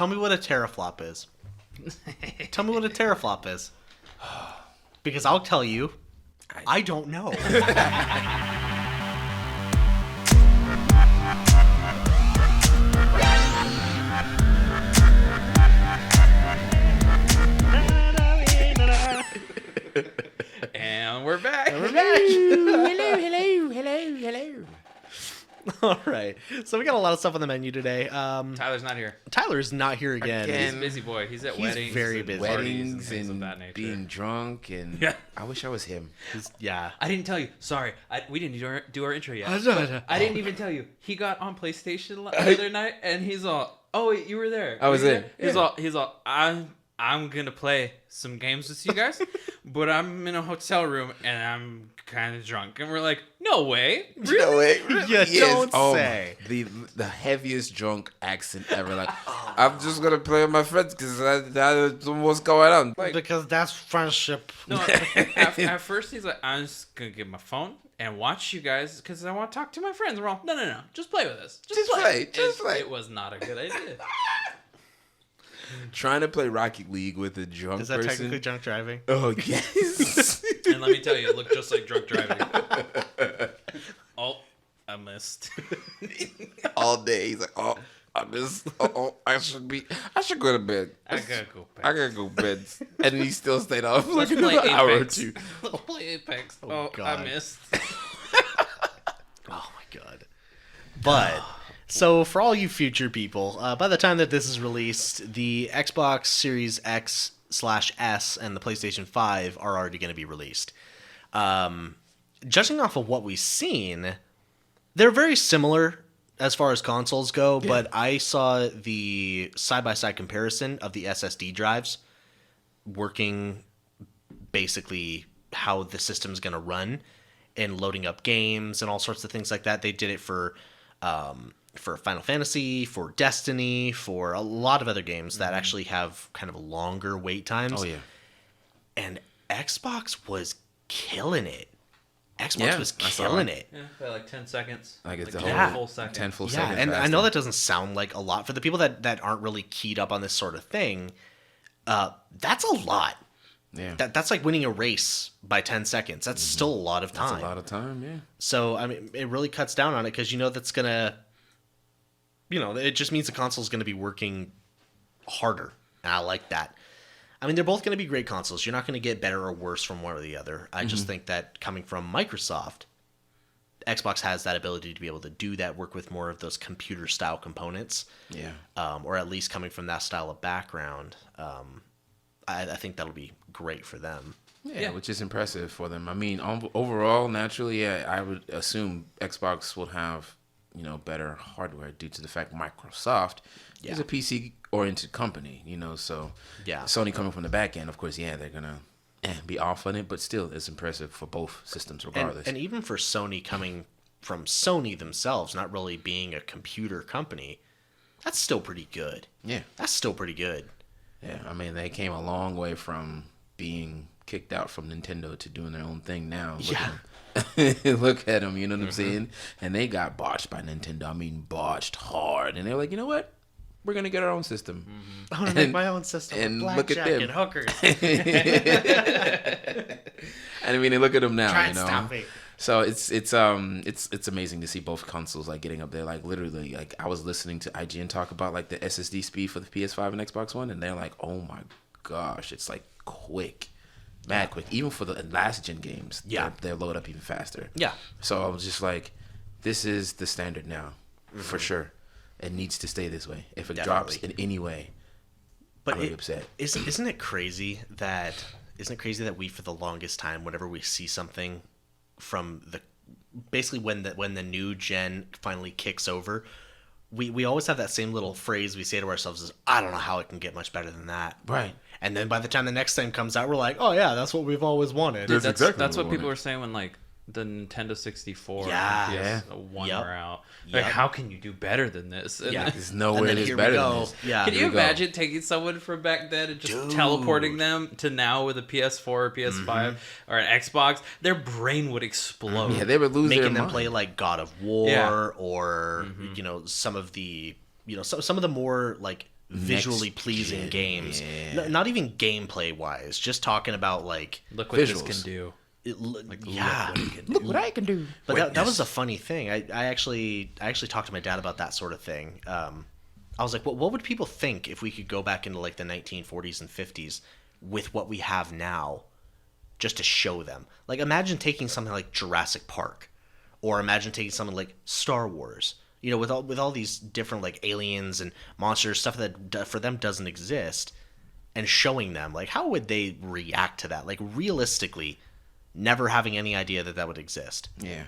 Tell me what a teraflop is. Tell me what a teraflop is. Because I'll tell you, I don't know. And we're back. Hello. All right. So we got a lot of stuff on the menu today. Tyler's not here. Tyler's not here again. He's a busy boy. He's at weddings. very busy. Weddings things of and that nature. being drunk and Yeah. I wish I was him. Yeah. I didn't tell you. Sorry, we didn't do our intro yet. I know. I didn't even tell you. He got on PlayStation the other night, and he's all, "Oh wait, you were there." I was Were you there. there?" He's all, I'm gonna play some games with you guys, but I'm in a hotel room and I'm kind of drunk. And we're like, "No way, really?" No way. Yeah, don't Oh, say. the heaviest drunk accent ever. Like, I'm just gonna play with my friends because that's what's going on. Like, Because that's friendship. No, at first he's like, "I'm just gonna get my phone and watch you guys because I want to talk to my friends." We're all, "No, just play with us. Just play. It was not a good idea. trying to play Rocket League with a drunk Is that person. technically drunk driving? Oh yes. And let me tell you, it looked just like drunk driving. Oh, I missed. All day he's like, "Oh, I missed. I should go to bed. I gotta go back. I gotta go to bed." And he still stayed up Let's like play another hour or Apex. two. Let's play Apex. Oh, Oh, God. I missed. Oh my god. But so for all you future people, by the time that this is released, the Xbox Series X/S and the PlayStation 5 are already going to be released. Judging off of what we've seen, they're very similar as far as consoles go, but I saw the side-by-side comparison of the SSD drives working basically how the system's going to run and loading up games and all sorts of things like that. They did it for Final Fantasy, for Destiny, for a lot of other games that actually have kind of longer wait times. Oh yeah. And Xbox was killing it. Xbox Yeah, was I saw killing it. it. Yeah, by like 10 seconds. Like it's like the 10 whole full seconds. 10 full Yeah, seconds. and I faster. know that doesn't sound like a lot for the people that aren't really keyed up on this sort of thing. That's a lot. Yeah. That's like winning a race by 10 seconds. That's still a lot of time. That's a lot of time, yeah. So, I mean, it really cuts down on it because you know that's going to, it just means the console's going to be working harder. And I like that. I mean, they're both going to be great consoles. You're not going to get better or worse from one or the other. I just think that coming from Microsoft, Xbox has that ability to be able to do that, work with more of those computer-style components. Yeah. Or at least coming from that style of background. I think that'll be great for them. Yeah, which is impressive for them. I mean, overall, naturally, yeah, I would assume Xbox will have, better hardware due to the fact Microsoft is a PC-oriented company, so Yeah. Sony coming from the back end, of course, yeah, they're going to be off on it, but still, it's impressive for both systems regardless. And even for Sony coming from Sony themselves, not really being a computer company, that's still pretty good. Yeah. That's still pretty good. Yeah, I mean, they came a long way from being kicked out from Nintendo to doing their own thing now. Look at them, you know what I'm saying? And they got botched by Nintendo. I mean, botched hard. And they're like, you know what? We're going to get our own system. I want to make my own system. and with look at blackjack them. and hookers. And I mean, look at them now, Try and stop me. So it's amazing to see both consoles like getting up there. Like literally, like I was listening to IGN talk about like the SSD speed for the PS5 and Xbox One, and they're like, oh my gosh, it's like quick, mad quick. Even for the last gen games, they're load up even faster. Yeah. So I was just like, this is the standard now, for sure. It needs to stay this way. If it drops in any way, But I'm really upset. Isn't it crazy that we for the longest time, whenever we see something from basically when the new gen finally kicks over, we always have that same little phrase we say to ourselves is, I don't know how it can get much better than that. Right. And then by the time the next thing comes out, we're like, oh yeah, that's what we've always wanted. That's exactly That's what what we people wanted. were saying when like the Nintendo 64 Yeah. and PS1 Yep. were out. Like, Yep. how can you do better than this? And Yeah. There's And nowhere then that's here we better go. than this. Yeah. Can Here you we go. imagine taking someone from back then and just Dude. teleporting them to now with a PS4 or PS5 or an Xbox? Their brain would explode. Yeah, they would lose Making their them mind. play like God of War Yeah. or some of the some of the more like visually pleasing games. Yeah. Not even gameplay wise, just talking about like Look what Visuals. this can do. yeah. Look what I can do. But that was a funny thing. I actually talked to my dad about that sort of thing. I was like, what would people think if we could go back into like the 1940s and 50s with what we have now, just to show them? Like, imagine taking something like Jurassic Park, or imagine taking something like Star Wars. You know, with all these different like aliens and monsters, stuff that for them doesn't exist, and showing them like how would they react to that? Like realistically, never having any idea that would exist. Yeah.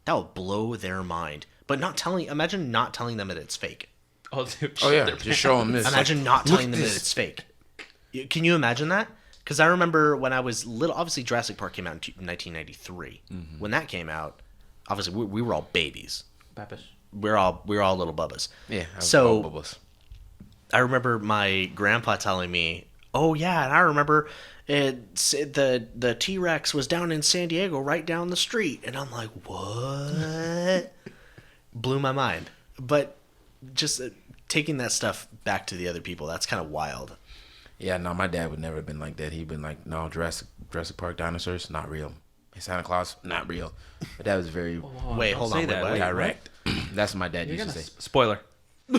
That would blow their mind. But imagine not telling them that it's fake. Oh, dude, Oh yeah, just show them this. Imagine not telling them that it's fake. Can you imagine that? Because I remember when I was little, obviously Jurassic Park came out in 1993. When that came out, obviously we were all babies. Babish. We were all little bubbas. Yeah. So bubbles. I remember my grandpa telling me, "Oh yeah, and I remember the T-Rex was down in San Diego, right down the street." And I'm like, "What?" Blew my mind. But just taking that stuff back to the other people, that's kind of wild. Yeah, no, my dad would never have been like that. He'd been like, no, Jurassic Park dinosaurs, not real. Santa Claus, not real. But that was very Wait, hold on. that. Wait, what? direct. That's what my dad You're used gonna to say. spoiler.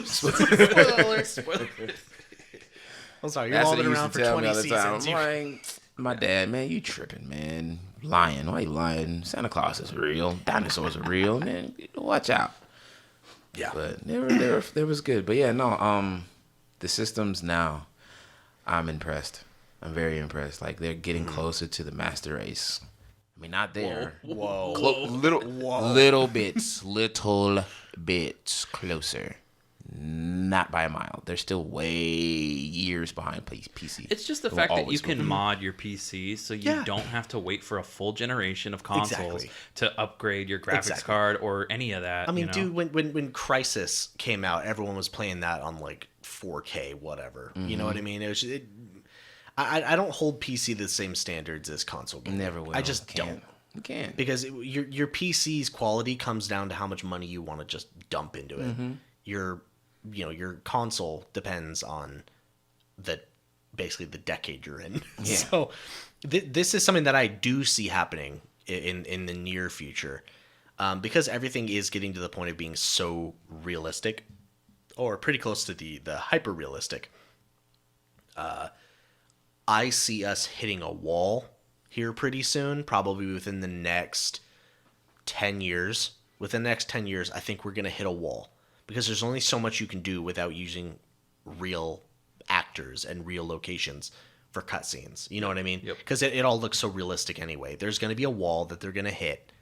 Spoiler. I'm sorry, you're That's what holding he used around to for tell 20 me all the time. seasons. I'm like, my dad, man, you tripping, man. Lying. Why you lying? Santa Claus is real. Dinosaurs are real, man. Watch out. Yeah. But they was good. But yeah, no, the systems now, I'm impressed. I'm very impressed. Like, they're getting closer to the master race. I mean, not there. Whoa. Little bits closer. Not by a mile. They're still way years behind PC. It's just the They will fact that you always can be. mod your PC so you Yeah. don't have to wait for a full generation of consoles Exactly. to upgrade your graphics Exactly. card or any of that. I mean, you know? dude, when Crisis came out, everyone was playing that on like 4K, whatever. You know what I mean? I don't hold PC to the same standards as console gaming. Never will. I just Can't. don't. You can't. Because your PC's quality comes down to how much money you want to just dump into it. Your console depends on basically the decade you're in. Yeah. So this is something that I do see happening in the near future, because everything is getting to the point of being so realistic, or pretty close to the hyper realistic. I see us hitting a wall here pretty soon, probably within the next 10 years. Within the next 10 years, I think we're going to hit a wall, because there's only so much you can do without using real actors and real locations for cutscenes. You know what I mean? Yep. Because it all looks so realistic anyway. There's going to be a wall that they're going to hit.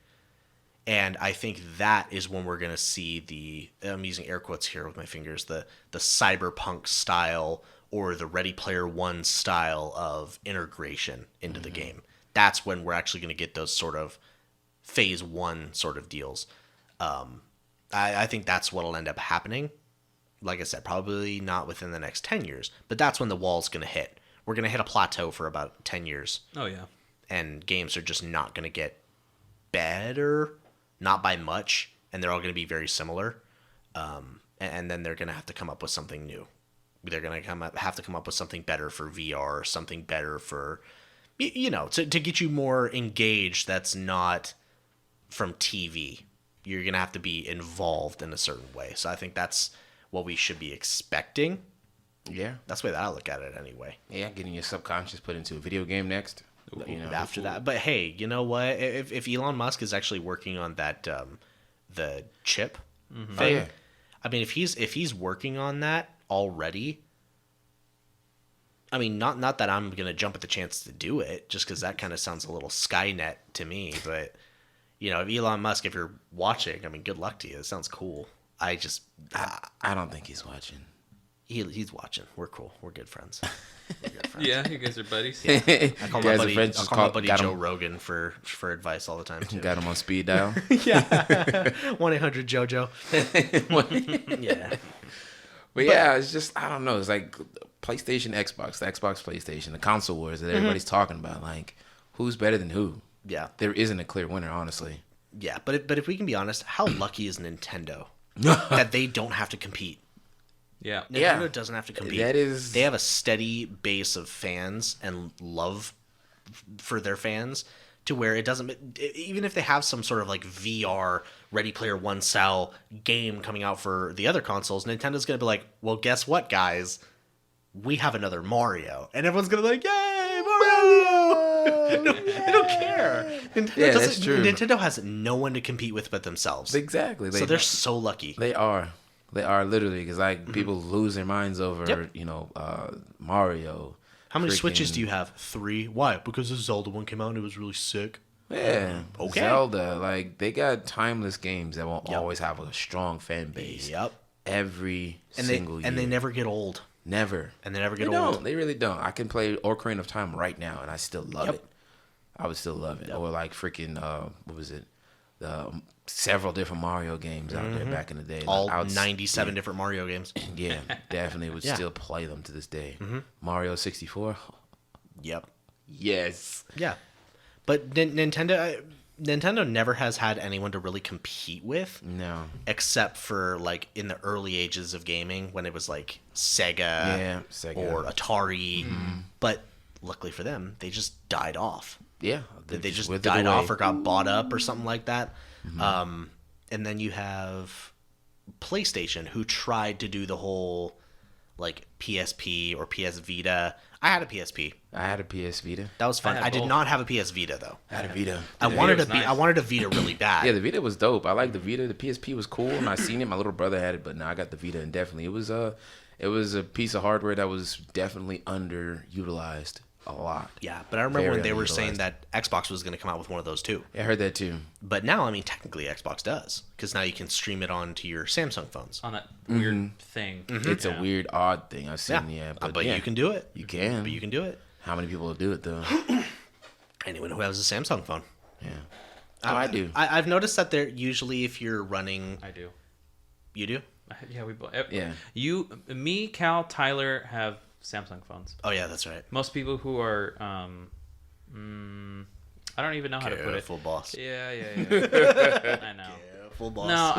And I think that is when we're going to see I'm using air quotes here with my fingers, the cyberpunk style or the Ready Player One style of integration into the game. That's when we're actually going to get those sort of phase one sort of deals. I think that's what'll end up happening. Like I said, probably not within the next 10 years, but that's when the wall's going to hit. We're going to hit a plateau for about 10 years. Oh, yeah. And games are just not going to get better, not by much, and they're all going to be very similar. And then they're going to have to come up with something new. They're going to have to come up with something better for VR, something better for, to get you more engaged that's not from TV. You're going to have to be involved in a certain way. So I think that's what we should be expecting. Yeah. That's the way that I look at it anyway. Yeah, getting your subconscious put into a video game next. After that. But hey, you know what? If Elon Musk is actually working on that the chip thing, Oh, yeah. I mean, if he's working on that already, I mean, not that I'm gonna jump at the chance to do it, just because that kind of sounds a little Skynet to me. But if Elon Musk, if you're watching, I mean, good luck to you. It sounds cool. I don't think he's watching. He's watching. We're cool. We're good friends. We're good friends. Yeah, you guys are buddies. I call my Guys are buddy, friends, I just call my call- buddy got Joe him. Rogan for advice all the time too. Got him on speed dial. Yeah. 1-800 JoJo. Yeah. But yeah, it's just, I don't know. It's like PlayStation, Xbox, the Xbox, PlayStation, the console wars that everybody's talking about. Like, who's better than who? Yeah. There isn't a clear winner, honestly. Yeah. But if we can be honest, how lucky is Nintendo that they don't have to compete? Yeah. Nintendo doesn't have to compete. That is- They have a steady base of fans and love for their fans to where it doesn't, even if they have some sort of like VR Ready Player One style game coming out for the other consoles, Nintendo's going to be like, well, guess what, guys? We have another Mario. And everyone's going to be like, yay, Mario! They don't care. Yeah, that's true. Nintendo has no one to compete with but themselves. Exactly. So they're so lucky. They are literally, because like people lose their minds over Mario. How many freaking- Switches do you have? 3. Why? Because the Zelda one came out and it was really sick. Yeah. Okay. Zelda, like they got timeless games that will always have a strong fan base. Yep. Every And single year. And they never get old. Never. And they never They get old. don't. They really don't. I can play Ocarina of Time right now and I still love it. I would still love it. Or like freaking what was it? Several different Mario games out there back in the day. All Like, 97 different Mario games. Yeah, definitely would Yeah. still play them to this day. Mario 64. Yep. Yes. Yeah. But Nintendo never has had anyone to really compete with, No. except for like in the early ages of gaming when it was like Sega, Sega. or Atari. But luckily for them, they just died off. Yeah. They just withered died away. off or got bought up or something like that. And then you have PlayStation, who tried to do the whole like PSP or PS Vita. I had a PSP. I had a PS Vita. That was fun. had I did both. not have a PS Vita though. I had a Vita. I The wanted Vita was I nice. wanted a Vita really bad. Yeah, the Vita was dope. I like the Vita. The PSP was cool, and I seen it. My little brother had it, but now I got the Vita, and definitely it was a piece of hardware that was definitely underutilized a lot. Yeah, but I remember when Very they were saying underutilized. that Xbox was going to come out with one of those too. I heard that too. But now, I mean, technically Xbox does, because now you can stream it onto your Samsung phones. On that weird thing. It's a weird, odd thing I've seen. Yeah, but yeah, you can do it. You can. But you can do it. How many people will do it though? Anyone who has a Samsung phone. Yeah. Oh, I do. I've noticed that they're usually, if you're running, I do. you do. Yeah, we both. Yeah. Me, Cal, Tyler have Samsung phones. Oh yeah, that's right. Most people who are, I don't even know how to put it. Full boss. Yeah. I know. Full boss. No,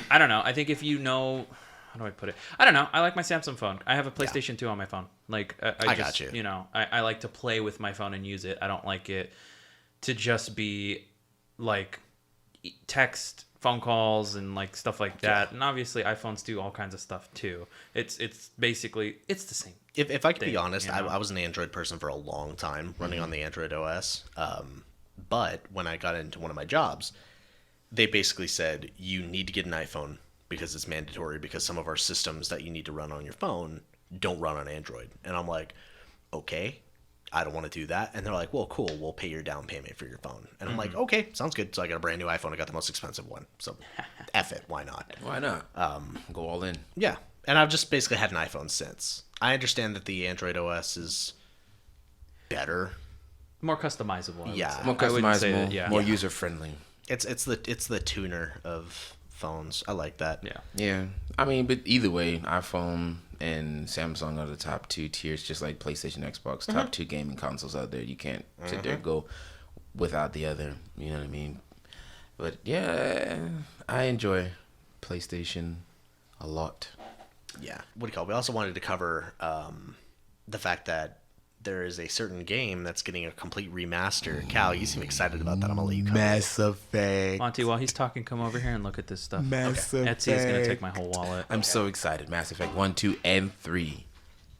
I don't know. I think if you know, how do I put it? I don't know. I like my Samsung phone. I have a PlayStation 2 on my phone. Like I just, got you. You know, I like to play with my phone and use it. I don't like it to just be like text, phone calls, and like stuff like that. And obviously iPhones do all kinds of stuff too. It's basically it's the same. If I could be thing, honest, you know? I was an Android person for a long time, running on the Android OS. But when I got into one of my jobs, they basically said you need to get an iPhone because it's mandatory, because some of our systems that you need to run on your phone don't run on Android. And I'm like, okay, I don't want to do that. And they're like, well, cool, we'll pay your down payment for your phone. And I'm like, okay, sounds good. So I got a brand new iPhone. I got the most expensive one. So F it, why not? Why not? Go all in. Yeah. And I've just basically had an iPhone since. I understand that the Android OS is better. More customizable. I would Yeah. say. More I would say customizable, that, yeah. more user friendly. It's the tuner of phones. I like that. Yeah. Yeah, I mean, but either way, iPhone and Samsung are the top 2 tiers, just like PlayStation, Xbox, top 2 gaming consoles out there. You can't sit there and go without the other. You know what I mean? But yeah, I enjoy PlayStation a lot. Yeah. What do you call it? We also wanted to cover the fact that there is a certain game that's getting a complete remaster. Cal, you seem excited about that. I'm gonna let you cover it. Mass Effect. Monty, while he's talking, come over here and look at this stuff. Mass Etsy is gonna take my whole wallet. I'm so excited. Mass Effect 1, 2, and 3.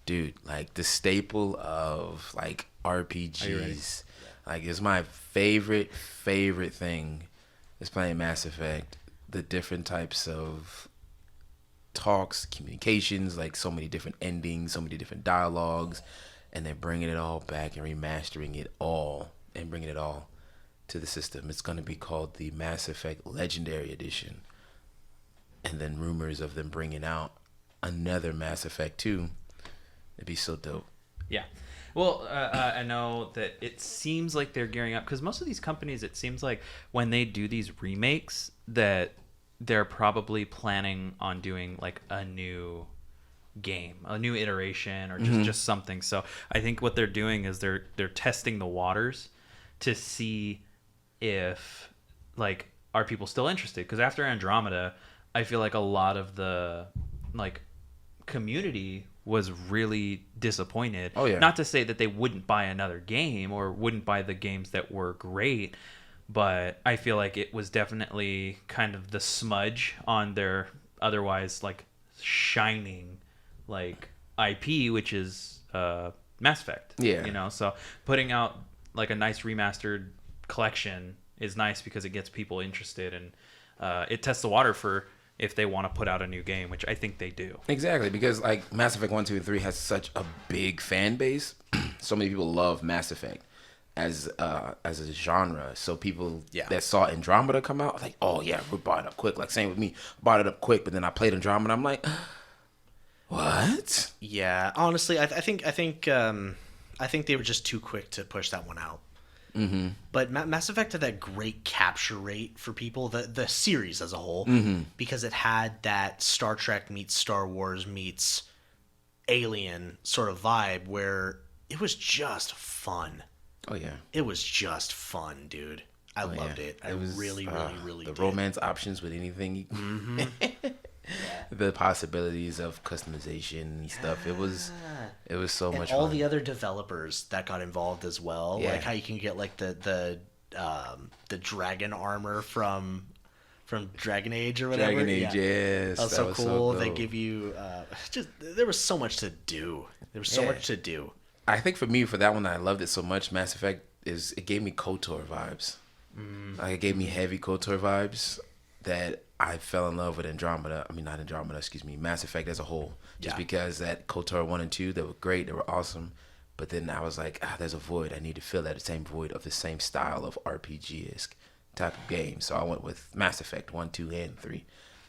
Dude, like the staple of like RPGs. Like it's my favorite thing is playing Mass Effect. The different types of talks, communications, like so many different endings, so many different dialogues, and they're bringing it all back and remastering it all and bringing it all to the system. It's going to be called the Mass Effect Legendary Edition. And then rumors of them bringing out another Mass Effect 2. It'd be so dope. Yeah. Well, I know that it seems like they're gearing up because most of these companies, it seems like when they do these remakes, that they're probably planning on doing like a new game, a new iteration, or just something. So I think what they're doing is they're testing the waters to see if like are people still interested. Because after Andromeda, I feel like a lot of the like community was really disappointed. Oh, yeah. Not to say that they wouldn't buy another game or wouldn't buy the games that were great, but I feel like it was definitely kind of the smudge on their otherwise like shining like IP, which is Mass Effect. Yeah. You know, so putting out like a nice remastered collection is nice because it gets people interested, and it tests the water for if they want to put out a new game, which I think they do. Exactly, because like Mass Effect 1, 2, and 3 has such a big fan base. So many people love Mass Effect as a genre. So people that saw Andromeda come out, like, oh yeah, we're buying it up quick. Like same with me, bought it up quick. But then I played Andromeda, I'm like, what? Yeah, honestly, I think they were just too quick to push that one out. Mm-hmm. But Mass Effect had that great capture rate for people, the series as a whole, because it had that Star Trek meets Star Wars meets Alien sort of vibe where it was just fun. Oh yeah, it was just fun, dude. I loved it. I really the did. romance options with anything. The possibilities of customization and stuff. It was so much all fun. the other developers that got involved as well. Yeah. Like how you can get like the dragon armor from Dragon Age or whatever. Dragon Age, yes. That was so cool. They give you there was so much to do. There was so much to do. I think for me, for that one, I loved it so much. Mass Effect it gave me KOTOR vibes. Like it gave me heavy KOTOR vibes that I fell in love with Andromeda. I mean, not Andromeda, excuse me, Mass Effect as a whole. Just because that KOTOR 1 and 2, they were great, they were awesome. But then I was like, there's a void. I need to fill that same void of the same style of RPG-esque type of game. So I went with Mass Effect 1, 2, and 3.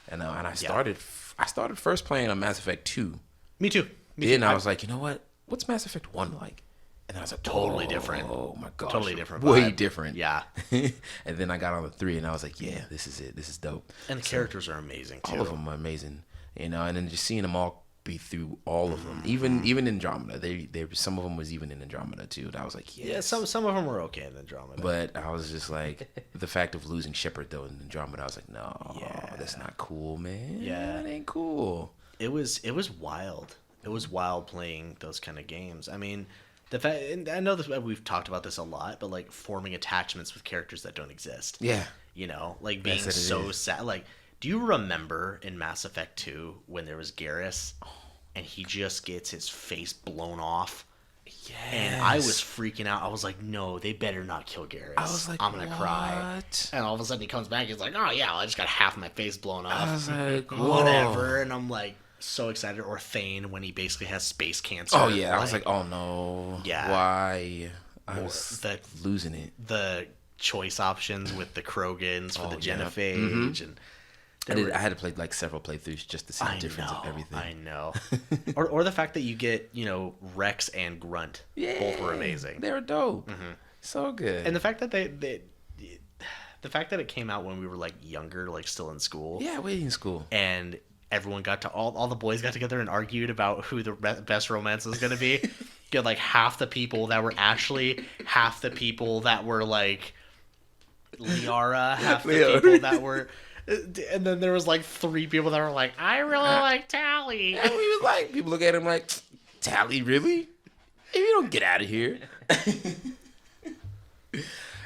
And I started first playing on Mass Effect 2. Me too. Then I was like, you know what? What's Mass Effect 1 like? And I was like, totally different. Oh my gosh. Totally different Way vibe. different. Yeah. And then I got on the 3 and I was like, yeah, this is it. This is dope. And the characters are amazing too. All of them are amazing. You know, and then just seeing them all be through all of them. Even Andromeda. They some of them was even in Andromeda too. And I was like, yes. Yeah, some of them were okay in Andromeda. But I was just like, the fact of losing Shepard though in Andromeda, I was like, no, that's not cool, man. Yeah. That ain't cool. It was wild. It was wild playing those kind of games. I mean, the fact, and I know that we've talked about this a lot, but like forming attachments with characters that don't exist. Yeah. You know, like being so sad. Like, do you remember in Mass Effect 2 when there was Garrus and he just gets his face blown off? Yes. And I was freaking out. I was like, no, they better not kill Garrus. I was like, I'm going to cry. And all of a sudden he comes back. He's like, oh, yeah, I just got half my face blown off. I was like, whatever. And I'm like, so excited. Or Thane when he basically has space cancer. Oh yeah, I was like, oh no, why? I was losing it. The choice options with the Krogans for the genophage, and I had to play like several playthroughs just to see the difference of everything. I know. or the fact that you get Rex and Grunt, both were amazing. They were dope, so good. And the fact that the fact that it came out when we were like younger, like still in school. Yeah, waiting in school, and everyone got to all the boys got together and argued about who the best romance was going to be. You had like half the people that were Ashley, half the people that were like Liara, half the people that were, and then there was like 3 people that were like, I really like Tally. And we was like, people look at him like, Tally, really? If you don't get out of here.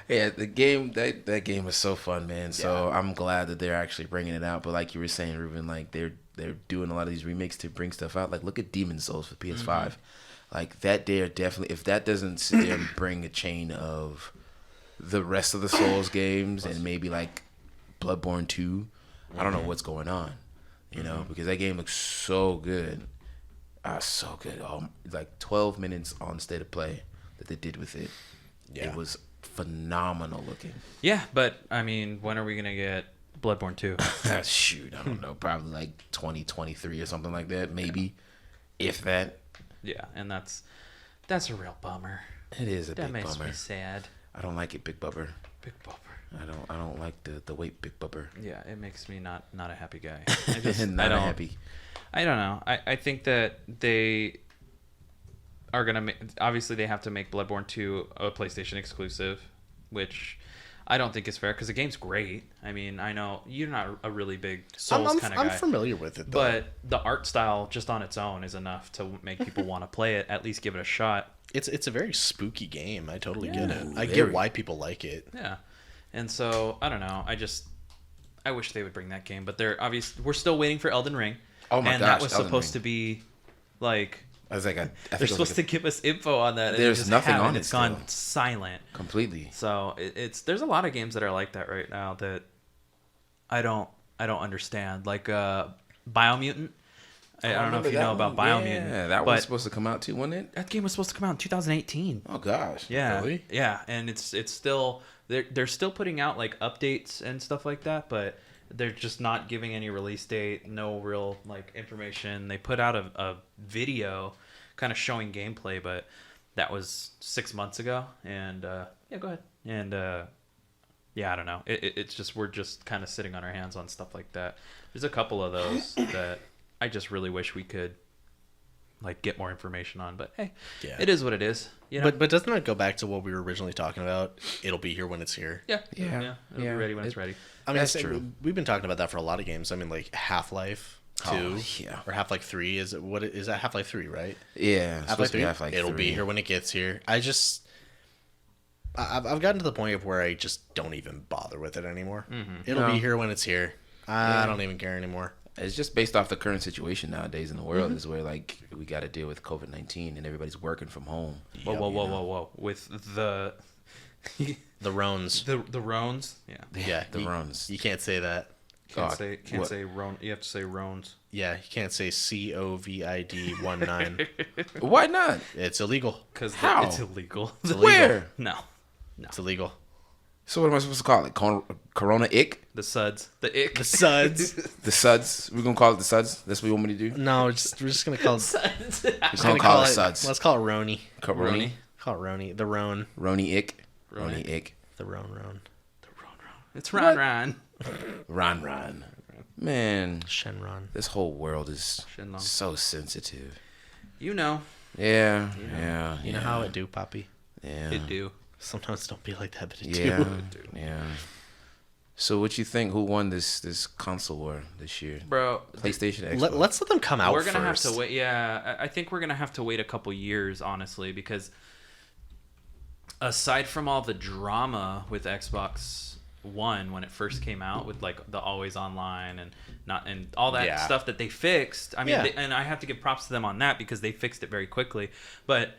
Yeah, the game that game was so fun, man. So I'm glad that they're actually bringing it out. But like you were saying, Ruben, like they're doing a lot of these remakes to bring stuff out. Like look at Demon Souls for PS5. Like that, they're definitely, if that doesn't sit there and bring a chain of the rest of the Souls games and maybe like Bloodborne 2, I don't know what's going on. You know, because that game looks so good. So good. Like 12 minutes on state of play that they did with it. Yeah. It was phenomenal looking. Yeah, but I mean, when are we gonna get Bloodborne 2? Shoot, I don't know. Probably like 2023 or something like that, maybe, if that. Yeah, and that's a real bummer. It is a big bummer. That makes me sad. I don't like it, Big Bubber. Big Bubber. I don't like the weight, Big Bubber. Yeah, it makes me not a happy guy. Not happy. I don't know. I think that they are gonna obviously they have to make Bloodborne 2 a PlayStation exclusive, which I don't think it's fair because the game's great. I mean, I know you're not a really big Souls kind of guy. I'm familiar with it, though. But the art style just on its own is enough to make people want to play it, at least give it a shot. It's a very spooky game. I totally get it. I very. get why people like it. Yeah. And so, I don't know. I wish they would bring that game, but we're still waiting for Elden Ring. Oh my and gosh, that was Elden supposed Ring. to be like I was like, they're supposed to give us info on that. And There's they just nothing haven't. on it It's gone still. silent. completely. So there's a lot of games that are like that right now that I don't understand. Like Biomutant. I don't know if you know about Biomutant. Yeah, that but was supposed to come out too, wasn't it? that game was supposed to come out in 2018. Oh gosh. Yeah, Really? yeah, and it's still they're still putting out like updates and stuff like that, but they're just not giving any release date, no real like information. They put out a video kind of showing gameplay, but that was 6 months ago. And yeah, go ahead. And yeah, I don't know. It's just we're just kind of sitting on our hands on stuff like that. There's a couple of those that I just really wish we could like get more information on, but hey, Yeah. it is what it is. You know? But doesn't that go back to what we were originally talking about? It'll be here when it's here. Yeah, Yeah. It'll be ready when it's ready. I mean, That's true. We've been talking about that for a lot of games. I mean, like Half-Life 2 yeah. or Half-Life 3. Is that Half-Life 3, right? Yeah. it's supposed Half-Life to be 3. Half-Life It'll 3. be here when it gets here. I've gotten to the point of where I just don't even bother with it anymore. It'll No. be here when it's here. I don't even care anymore. It's just based off the current situation nowadays in the world, is where like we got to deal with COVID-19 and everybody's working from home. Whoa! With the The Rones. the Rones, yeah. Yeah, The runs. You can't say that. Can't God, say what? Ron. You have to say Rones. Yeah, you can't say COVID-19. Why not? It's illegal. Because How? it's illegal. Where? No. It's illegal. So what am I supposed to call it? Corona ick? The suds. The ick. The suds. The suds? We're gonna call it the suds? That's what you want me to do? No, we're just gonna call it. Suds. We're gonna call it suds. Let's call it Roni. Coroni? Call it Roni. The Roan. Roni ick? Roni. Roni ick. The Roan. It's Ron. Ron. Man, Shenron. this whole world is Shenlong. so sensitive. You know. Yeah, You know. yeah. You know how it do, Poppy? Yeah. It do. Sometimes don't be like that, but it Yeah, do. yeah. So what you think? Who won this console war this year? Bro. PlayStation, Xbox. Let's let them come out We're gonna first. have to wait. Yeah, I think we're gonna have to wait a couple years, honestly, because aside from all the drama with Xbox One when it first came out, with like the always online and all that Yeah. stuff that they fixed. I mean, Yeah. and I have to give props to them on that because they fixed it very quickly. But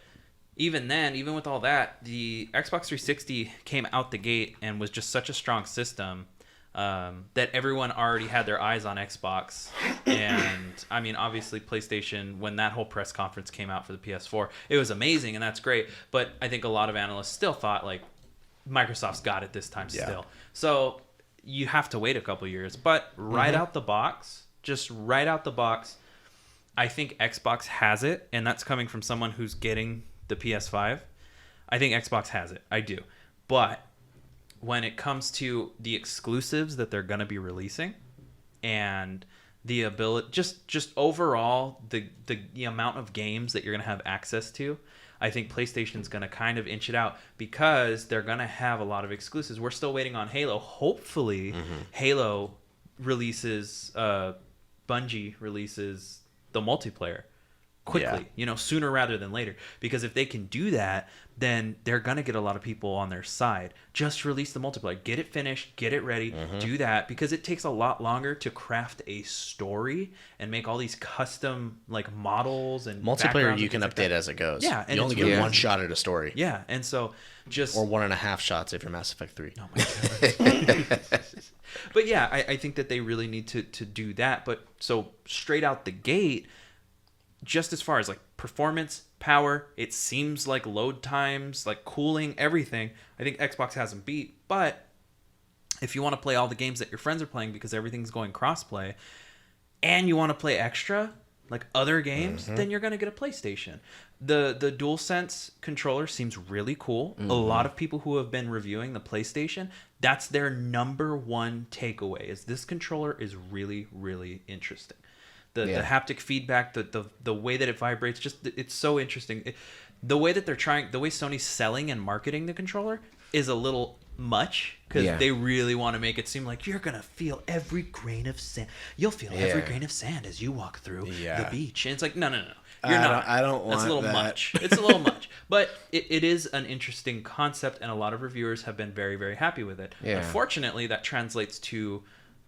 even then, even with all that, the Xbox 360 came out the gate and was just such a strong system. That everyone already had their eyes on Xbox. And I mean, obviously PlayStation, when that whole press conference came out for the PS4, it was amazing and that's great. But I think a lot of analysts still thought like Microsoft's got it this time still. So you have to wait a couple years. But out the box, just right out the box, I think Xbox has it. And that's coming from someone who's getting the PS5. I think Xbox has it. I do. But when it comes to the exclusives that they're going to be releasing and the ability, just overall the amount of games that you're going to have access to, I think PlayStation's going to kind of inch it out because they're going to have a lot of exclusives. We're still waiting on Halo. Hopefully Halo releases, Bungie releases the multiplayer quickly, sooner rather than later. Because if they can do that, then they're going to get a lot of people on their side. Just release the multiplayer. Get it finished. Get it ready. Do that. Because it takes a lot longer to craft a story and make all these custom like models and Multiplayer backgrounds you and can things update like as it goes. Yeah, and you only it's get really one easy. shot at a story. Yeah, and so just... Or 1.5 shots if you're Mass Effect 3. Oh my God. But yeah, I think that they really need to do that. But so straight out the gate, just as far as like performance, power, it seems like load times, like cooling, everything, I think Xbox has them beat. But if you want to play all the games that your friends are playing because everything's going crossplay, and you want to play extra, like other games, then you're going to get a PlayStation. The DualSense controller seems really cool. A lot of people who have been reviewing the PlayStation, that's their number one takeaway, is this controller is really, really interesting. The haptic feedback, the way that it vibrates, just it's so interesting. The way that the way Sony's selling and marketing the controller is a little much because Yeah. they really want to make it seem like you're gonna feel every grain of sand. You'll feel every grain of sand as you walk through the beach, and it's like no, you're not. I don't want That's a little that. much. It's a little much, but it is an interesting concept, and a lot of reviewers have been very, very happy with it. Yeah. Unfortunately, that translates to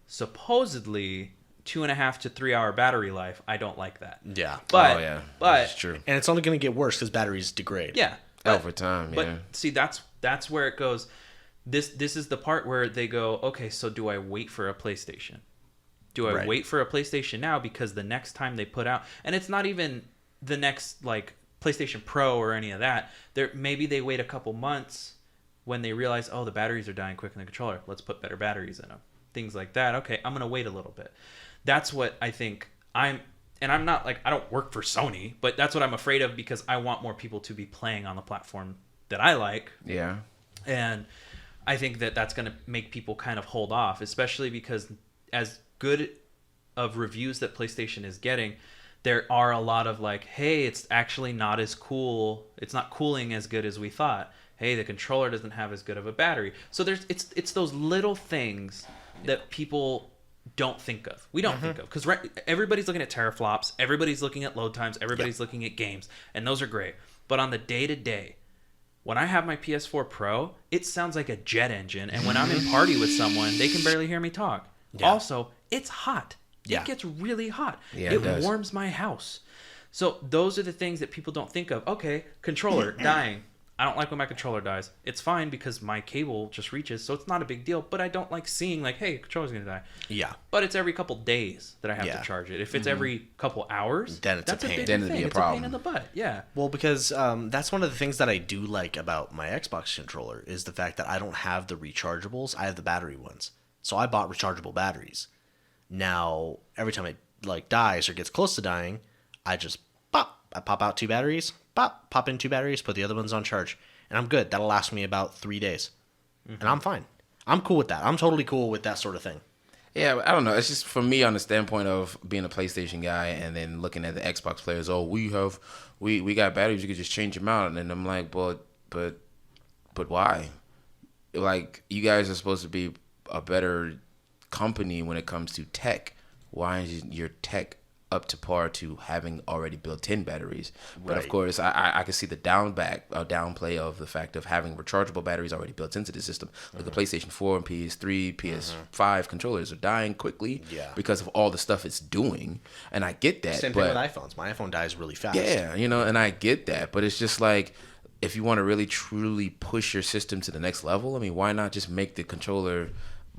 supposedly 2.5 to 3 hour battery life. I don't like that. Yeah. But That's true. And it's only going to get worse because batteries degrade. yeah, Over time, but yeah. see, that's where it goes. This is the part where they go, okay, so do I wait for a PlayStation? Do I Right. wait for a PlayStation now because the next time they put out, and it's not even the next like PlayStation Pro or any of that. Maybe they wait a couple months when they realize, oh, the batteries are dying quick in the controller. Let's put better batteries in them. Things like that. Okay, I'm gonna wait a little bit. That's what I think I'm not like, I don't work for Sony, but that's what I'm afraid of because I want more people to be playing on the platform that I like. Yeah. And I think that that's going to make people kind of hold off, especially because as good of reviews that PlayStation is getting, there are a lot of like, hey, it's actually not as cool. It's not cooling as good as we thought. Hey, the controller doesn't have as good of a battery. So it's those little things that people don't think of. We don't think of because everybody's looking at teraflops, everybody's looking at load times, everybody's looking at games, and those are great. But on the day-to-day, when I have my PS4 Pro, it sounds like a jet engine, and when I'm in party with someone, they can barely hear me talk. Yeah. Also, it's hot. Yeah. It gets really hot. Yeah, it it does. warms my house. So those are the things that people don't think of. Okay, controller dying. I don't like when my controller dies. It's fine because my cable just reaches, so it's not a big deal. But I don't like seeing like, hey, controller's gonna die. Yeah. But it's every couple days that I have Yeah. to charge it. If it's every couple hours, Then it's a that's pain. bigger Then it'd thing. be a It's problem. a pain in the butt. Yeah. Well, because that's one of the things that I do like about my Xbox controller is the fact that I don't have the rechargeables. I have the battery ones. So I bought rechargeable batteries. Now, every time it like dies or gets close to dying, I just I pop out 2 batteries, pop in 2 batteries, put the other ones on charge, and I'm good. That'll last me about 3 days. And I'm fine. I'm cool with that. I'm totally cool with that sort of thing. Yeah, I don't know. It's just for me on the standpoint of being a PlayStation guy and then looking at the Xbox players. Oh, we got batteries. You could just change them out. And I'm like, but why? Like, you guys are supposed to be a better company when it comes to tech. Why is your tech up to par to having already built-in batteries? But of Right. course, I can see the downplay of the fact of having rechargeable batteries already built into the system. Like the PlayStation 4 and PS3, PS5 controllers are dying quickly because of all the stuff it's doing, and I get that. Same thing with iPhones. My iPhone dies really fast. Yeah, and I get that, but it's just like, if you want to really truly push your system to the next level, I mean, why not just make the controller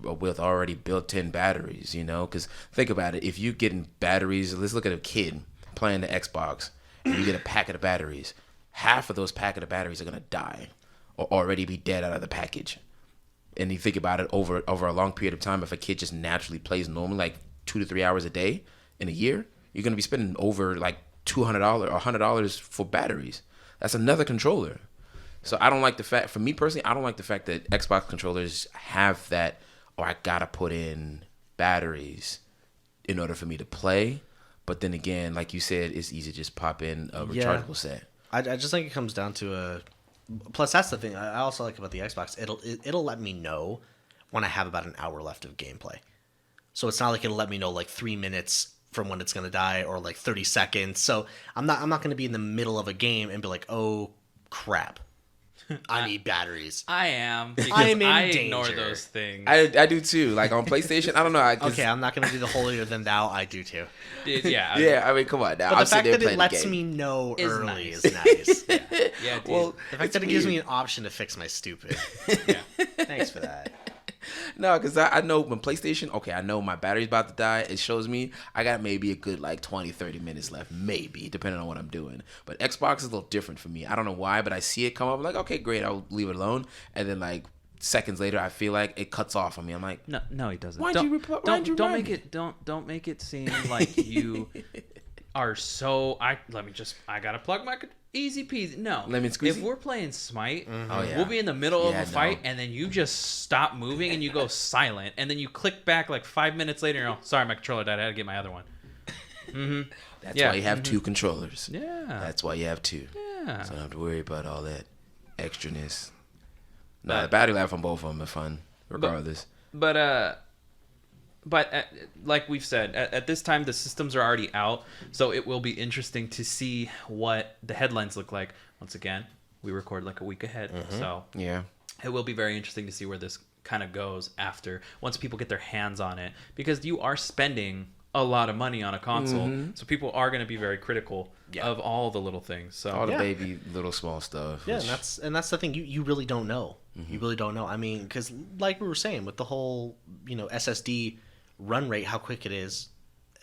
with already built-in batteries, Because think about it. If you getting batteries, let's look at a kid playing the Xbox, and you get a packet of batteries. Half of those packet of batteries are going to die or already be dead out of the package. And you think about it over a long period of time, if a kid just naturally plays normally, like 2 to 3 hours a day in a year, you're going to be spending over like $200 or $100 for batteries. That's another controller. So I don't like the fact, for me personally, I don't like the fact that Xbox controllers have that, or I gotta put in batteries in order for me to play. But then again, like you said, it's easy to just pop in a rechargeable set. I just think it comes down to a. Plus, that's the thing I also like about the Xbox. It'll let me know when I have about an hour left of gameplay. So it's not like it'll let me know like 3 minutes from when it's gonna die or like 30 seconds. So I'm not gonna be in the middle of a game and be like, oh crap, I need batteries. I am. Because I'm in I ignore danger. those things. I do too. Like on PlayStation, I don't know. Okay, I'm not gonna do the holier than thou. I do too. Yeah. Yeah, I mean, come on now. But I'm the fact sitting there that it playing the lets game. me know Is early nice. is nice. Yeah. Yeah, dude. Well, The fact that it gives me an option to fix my stupid. yeah. Thanks for that. No, because I know when PlayStation, okay, I know my battery's about to die. It shows me I got maybe a good like 20, 30 minutes left, maybe, depending on what I'm doing. But Xbox is a little different for me. I don't know why, but I see it come up. I'm like, okay, great, I'll leave it alone. And then like seconds later, I feel like it cuts off on me. I'm like, No, he doesn't. Why'd don't, you don't remind make me? it don't make it seem like you are so. I gotta plug my easy peasy. No, Lemon squeezy? If we're playing Smite, Oh, yeah. we'll be in the middle of Yeah, a fight, no. and then you just stop moving and you go silent, and then you click back like 5 minutes later. And sorry, my controller died. I had to get my other one. that's Yeah. why you have 2 controllers. Yeah, That's why you have 2. yeah. So I don't have to worry about all that extraness. No, the battery life on both of them are fun, regardless. But like we've said, at this time the systems are already out, so it will be interesting to see what the headlines look like. Once again, we record like a week ahead, so yeah, it will be very interesting to see where this kind of goes after once people get their hands on it, because you are spending a lot of money on a console, so people are going to be very critical of all the little things. So all the baby little small stuff. Yeah, and that's the thing. You really don't know. You really don't know. I mean, because like we were saying with the whole SSD run rate, how quick it is,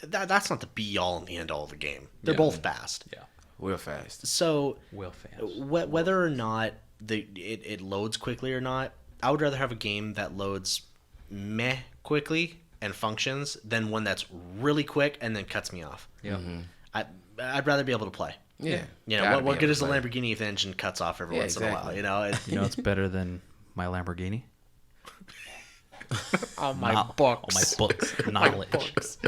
that's not the be all and the end all of the game. They're both fast. Yeah, real fast. So fast. Whether or not it loads quickly or not, I would rather have a game that loads meh quickly and functions than one that's really quick and then cuts me off. Yeah. I'd rather be able to play. Yeah. What good is a Lamborghini if the engine cuts off every once in a while? It's better than my Lamborghini. On my books. On my books. Knowledge. Books.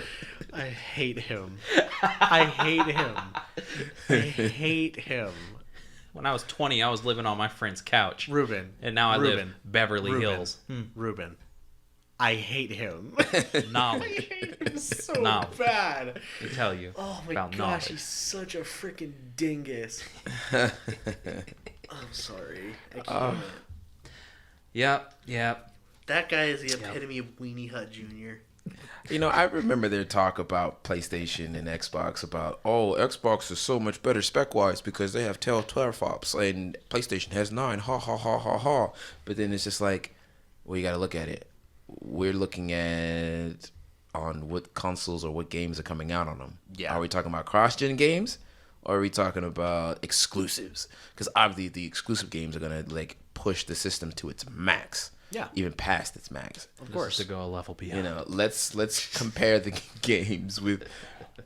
I hate him. I hate him. When I was 20, I was living on my friend's couch. Ruben. And now I live Beverly Hills. Ruben. I hate him. Knowledge. I hate him so Knowledge. bad. I tell you. Oh my about gosh, knowledge. he's such a freaking dingus. I'm sorry. I can't. Yep. That guy is the epitome of Weenie Hut Jr. I remember their talk about PlayStation and Xbox about, Xbox is so much better spec-wise because they have 12 teraflops and PlayStation has 9. Ha, ha, ha, ha, ha. But then it's just like, well, you got to look at it. We're looking at on what consoles or what games are coming out on them. Yeah. Are we talking about cross-gen games or are we talking about exclusives? Because obviously the exclusive games are going to push the system to its max. Yeah. Even past its max. Of course. To go a level beyond. Let's compare the games with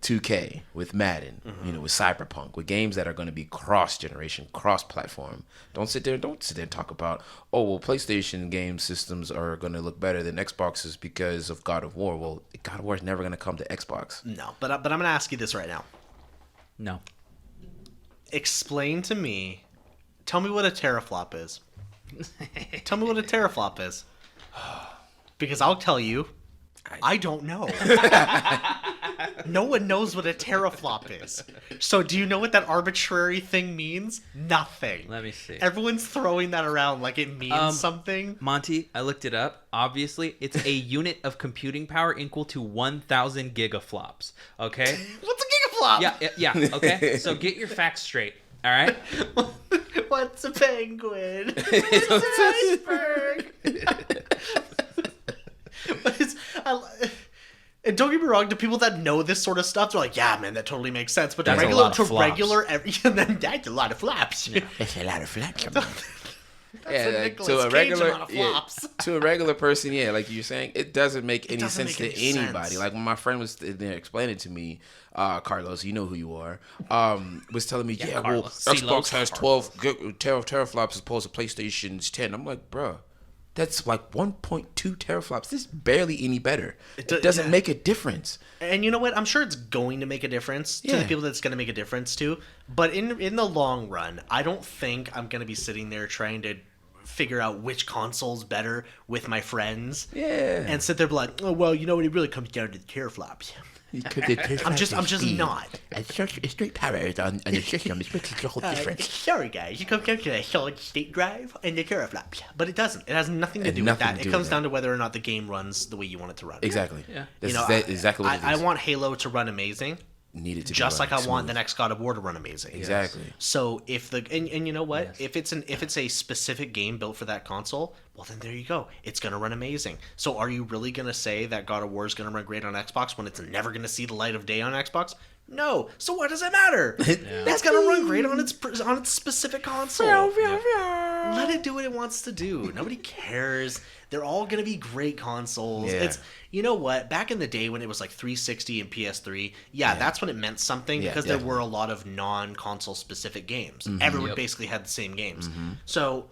2K, with Madden, with Cyberpunk, with games that are going to be cross-generation, cross-platform. Don't sit there and talk about, PlayStation game systems are going to look better than Xboxes because of God of War. Well, God of War is never going to come to Xbox. No, but I'm going to ask you this right now. No. Explain to me, tell me what a teraflop is. Tell me what a teraflop is. Because I'll tell you, I don't know. No one knows what a teraflop is. So do you know what that arbitrary thing means? Nothing. Let me see. Everyone's throwing that around like it means something. Monty, I looked it up. Obviously, it's a unit of computing power equal to 1,000 gigaflops. Okay? What's a gigaflop? Yeah. Okay. So get your facts straight. All right. What's a penguin? What's an iceberg? And don't get me wrong, to people that know this sort of stuff, they're like, "Yeah, man, that totally makes sense." But that's and then that's a lot of flaps. Yeah. That's a lot of flaps. To a regular person, like you're saying, it doesn't make any sense to anybody. Like when my friend was there explaining to me, Carlos, you know who you are, was telling me, Xbox has 12 teraflops as opposed to PlayStation's 10. I'm like, bruh, that's like 1.2 teraflops. This is barely any better. It doesn't make a difference. And you know what? I'm sure it's going to make a difference to the people that's going to make a difference to. But in the long run, I don't think I'm going to be sitting there trying to figure out which console's better with my friends. Yeah. And sit there be like, it really comes down to the teraflops. I'm just not. Straight power on the system is making the whole difference. Sorry, guys. You come down to a solid state drive and the teraflops. But it doesn't. It has nothing to do with that. It comes down to whether or not the game runs the way you want it to run. Exactly. Yeah. That's exactly what it is. I want Halo to run amazing. Needed to just be like I want the next God of War to run amazing. Exactly. So if and you know what, if it's a specific game built for that console, well then there you go, it's gonna run amazing. So are you really gonna say that God of War is gonna run great on Xbox when it's never gonna see the light of day on Xbox? No. So what does it matter? It's gonna run great on its specific console. Let it do what it wants to do. Nobody cares. They're all gonna be great consoles. Yeah. It's you know what? Back in the day when it was like 360 and PS3, that's when it meant something because there were a lot of non-console specific games. Everyone basically had the same games. So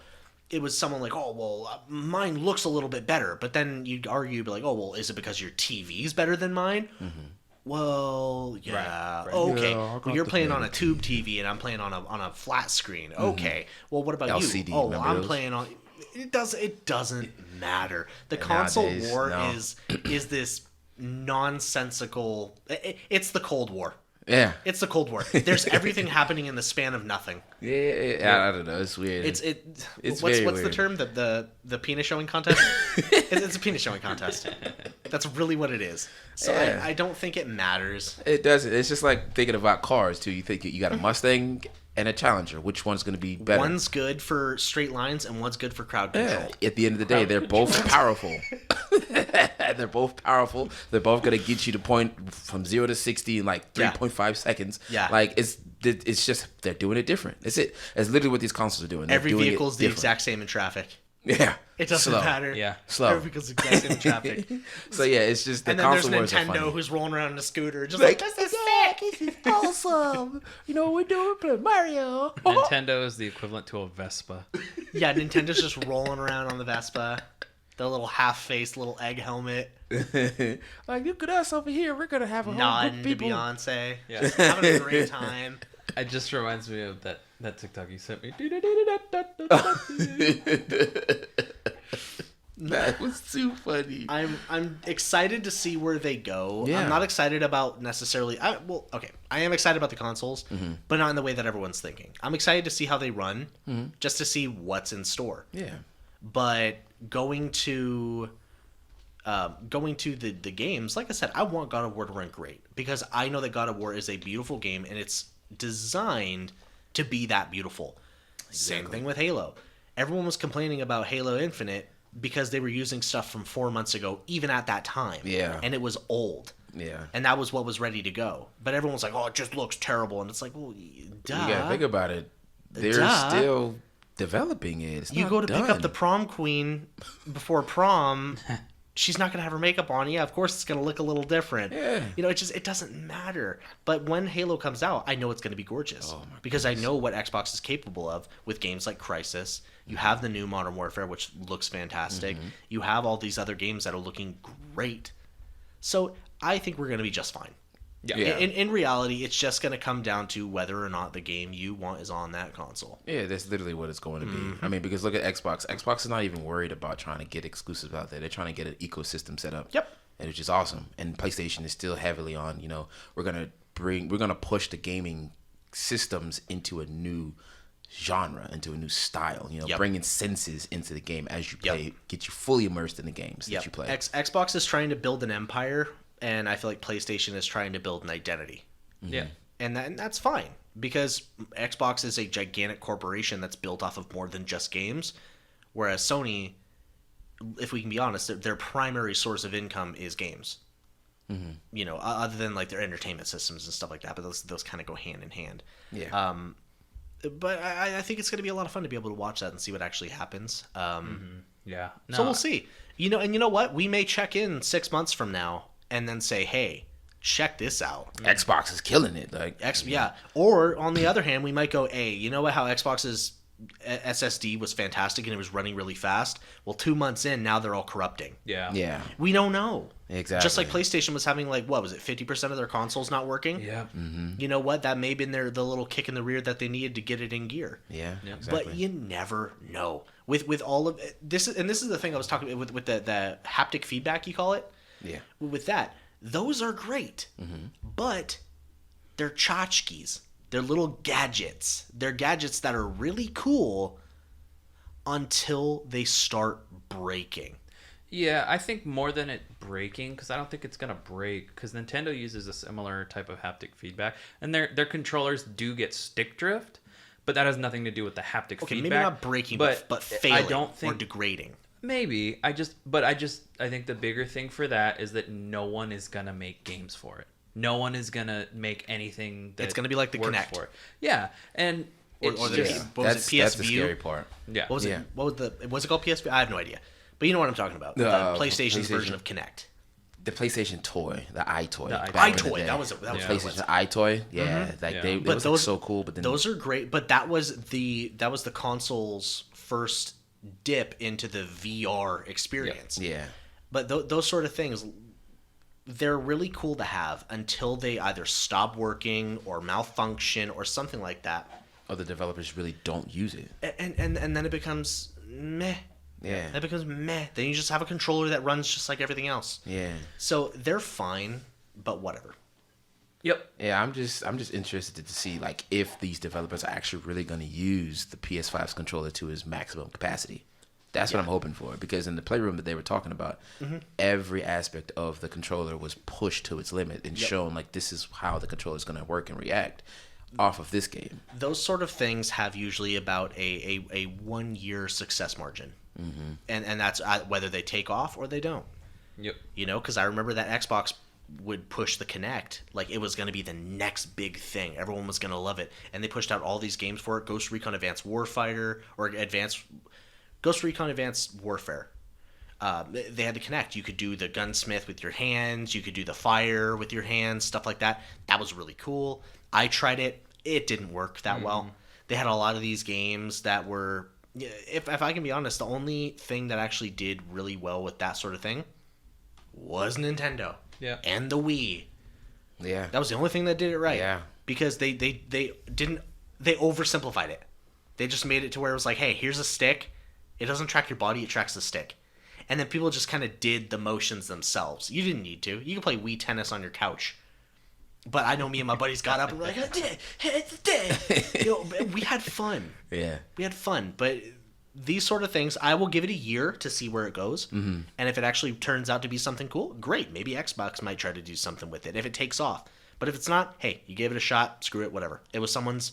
it was someone like, mine looks a little bit better. But then you'd argue, be like, is it because your TV's better than mine? Well, yeah. Right. Okay. Well, you're playing on a tube TV and I'm playing on a flat screen. Okay. Well, what about LCD, you? I'm playing on... It doesn't matter. The console Nowadays, war no. is this nonsensical. It's the Cold War. Yeah. It's the Cold War. There's everything happening in the span of nothing. Yeah. I don't know. It's weird. What's very the weird. term? The penis showing contest? It's a penis showing contest. That's really what it is. So Yeah. I don't think it matters. It doesn't. It's just like thinking about cars too. You think you got a Mustang and a Challenger. Which one's going to be better? One's good for straight lines and one's good for crowd control. Yeah. At the end of the day, they're both powerful. They're both powerful. They're both gonna get you to point from 0 to 60 in like 3.5 seconds. Yeah. Like it's just they're doing it different. That's it. That's literally what these consoles are doing. They're Every doing vehicle it is the different. exact same in traffic. Yeah. It doesn't Slow. matter. Yeah. Slow. Every vehicle's the exact same in traffic. So yeah, it's just the And then there's console wars are funny. Nintendo who's rolling around in a scooter, just Like, like this is yeah, sick. this is awesome. You know what we're doing? Playing Mario. Nintendo is the equivalent to a Vespa. Yeah, Nintendo's just rolling around on the Vespa, the little half-faced little egg helmet, Like, look at us over here. We're gonna have a whole nodding group to of people. Beyonce, Yeah. just having a great time. It just reminds me of that TikTok you sent me. That was too funny. I'm excited to see where they go. Yeah. I'm not excited about necessarily. I am excited about the consoles, but not in the way that everyone's thinking. I'm excited to see how they run, just to see what's in store. Yeah. But going to the games, like I said, I want God of War to run great because I know that God of War is a beautiful game and it's designed to be that beautiful. Same thing with Halo. Everyone was complaining about Halo Infinite because they were using stuff from 4 months ago, even at that time. Yeah. And it was old. Yeah. And that was what was ready to go. But everyone was like, oh, it just looks terrible. And it's like, well, duh. You gotta think about it. They're Duh. still developing it. It's You not go to pick done. up the prom queen before prom, she's not gonna have her makeup on. Yeah, of course it's gonna look a little different. Yeah. You know, it doesn't matter. But when Halo comes out, I know it's gonna be gorgeous. Oh my because I know what Xbox is capable of with games like Crysis. You have the new Modern Warfare, which looks fantastic. Mm-hmm. You have all these other games that are looking great. So I think we're gonna be just fine. Yeah. Yeah. In reality, it's just gonna come down to whether or not the game you want is on that console. Yeah, that's literally what it's going to be. I mean, because look at Xbox. Xbox is not even worried about trying to get exclusives out there. They're trying to get an ecosystem set up. Yep. And which is awesome. And PlayStation is still heavily on, we're gonna push the gaming systems into a new genre, into a new style, Yep. bringing senses into the game as you play, get you fully immersed in the games that you play. Xbox is trying to build an empire, and I feel like PlayStation is trying to build an identity. Yeah. And that's fine, because Xbox is a gigantic corporation that's built off of more than just games, whereas Sony, if we can be honest, their primary source of income is games. Other than like their entertainment systems and stuff like that, but those kind of go hand in hand. Yeah. But I think it's going to be a lot of fun to be able to watch that and see what actually happens. Yeah. So we'll see. And you know what? We may check in 6 months from now and then say, hey, check this out. Xbox is killing it. Like Yeah. Or on the other hand, we might go, hey, you know what? How Xbox's SSD was fantastic and it was running really fast. Well, 2 months in, now they're all corrupting. Yeah. Yeah. We don't know. Exactly. Just like PlayStation was having 50% of their consoles not working. Yeah. You know what? That may have been the little kick in the rear that they needed to get it in gear. Yeah. Exactly. But you never know. With all of this, and this is the thing I was talking about with the haptic feedback, you call it. Yeah. With that, those are great, but they're tchotchkes. They're little gadgets. They're gadgets that are really cool until they start breaking. Yeah, I think more than it breaking, because I don't think it's gonna break. Because Nintendo uses a similar type of haptic feedback, and their controllers do get stick drift, but that has nothing to do with the haptic feedback. Okay, maybe not breaking, but failing I don't think or degrading. Maybe I think the bigger thing for that is that no one is gonna make games for it. No one is gonna make anything that It's gonna be like the works Kinect. for it. Yeah, and Or it's the just, what was it, That's the PS View? scary part. yeah. What was Yeah. it? Was it called PS View? I have no idea. But you know what I'm talking about. The PlayStation's version of Kinect. The PlayStation toy, the iToy. The back in the iToy, day. that was the what it PlayStation was. iToy. Yeah, Yeah. they But was those so cool. But then those are great. But that was the console's first dip into the VR experience. yeah, But those sort of things, they're really cool to have until they either stop working or malfunction or something like that. other developers really don't use it. And then it becomes meh. Yeah. That becomes meh. Then you just have a controller that runs just like everything else. Yeah. So they're fine, but whatever. Yep. Yeah, I'm just interested to see like if these developers are actually really going to use the PS5's controller to its maximum capacity. That's what I'm hoping for, because in the playroom that they were talking about, every aspect of the controller was pushed to its limit and shown like this is how the controller is going to work and react off of this game. Those sort of things have usually about a 1 year success margin, and that's whether they take off or they don't. Yep. You know, because I remember that Xbox would push the Kinect like it was going to be the next big thing. Everyone was going to love it, and they pushed out all these games for it. Ghost Recon Advanced Warfighter or Ghost Recon Advanced Warfare. They had the Kinect. You could do the gunsmith with your hands. You could do the fire with your hands, stuff like that. That was really cool. I tried it. It didn't work that well. They had a lot of these games that were, if I can be honest, the only thing that actually did really well with that sort of thing was Nintendo. Yeah. And the Wii. Yeah. That was the only thing that did it right. Yeah. Because they oversimplified it. They just made it to where it was like, hey, here's a stick. It doesn't track your body, it tracks the stick. And then people just kind of did the motions themselves. You didn't need to. You could play Wii Tennis on your couch. But I know me and my buddies got up and were like, you know, we had fun. Yeah. We had fun. But these sort of things, I will give it a year to see where it goes. And if it actually turns out to be something cool, great. Maybe Xbox might try to do something with it if it takes off. But if it's not, hey, you gave it a shot, screw it, whatever. It was someone's,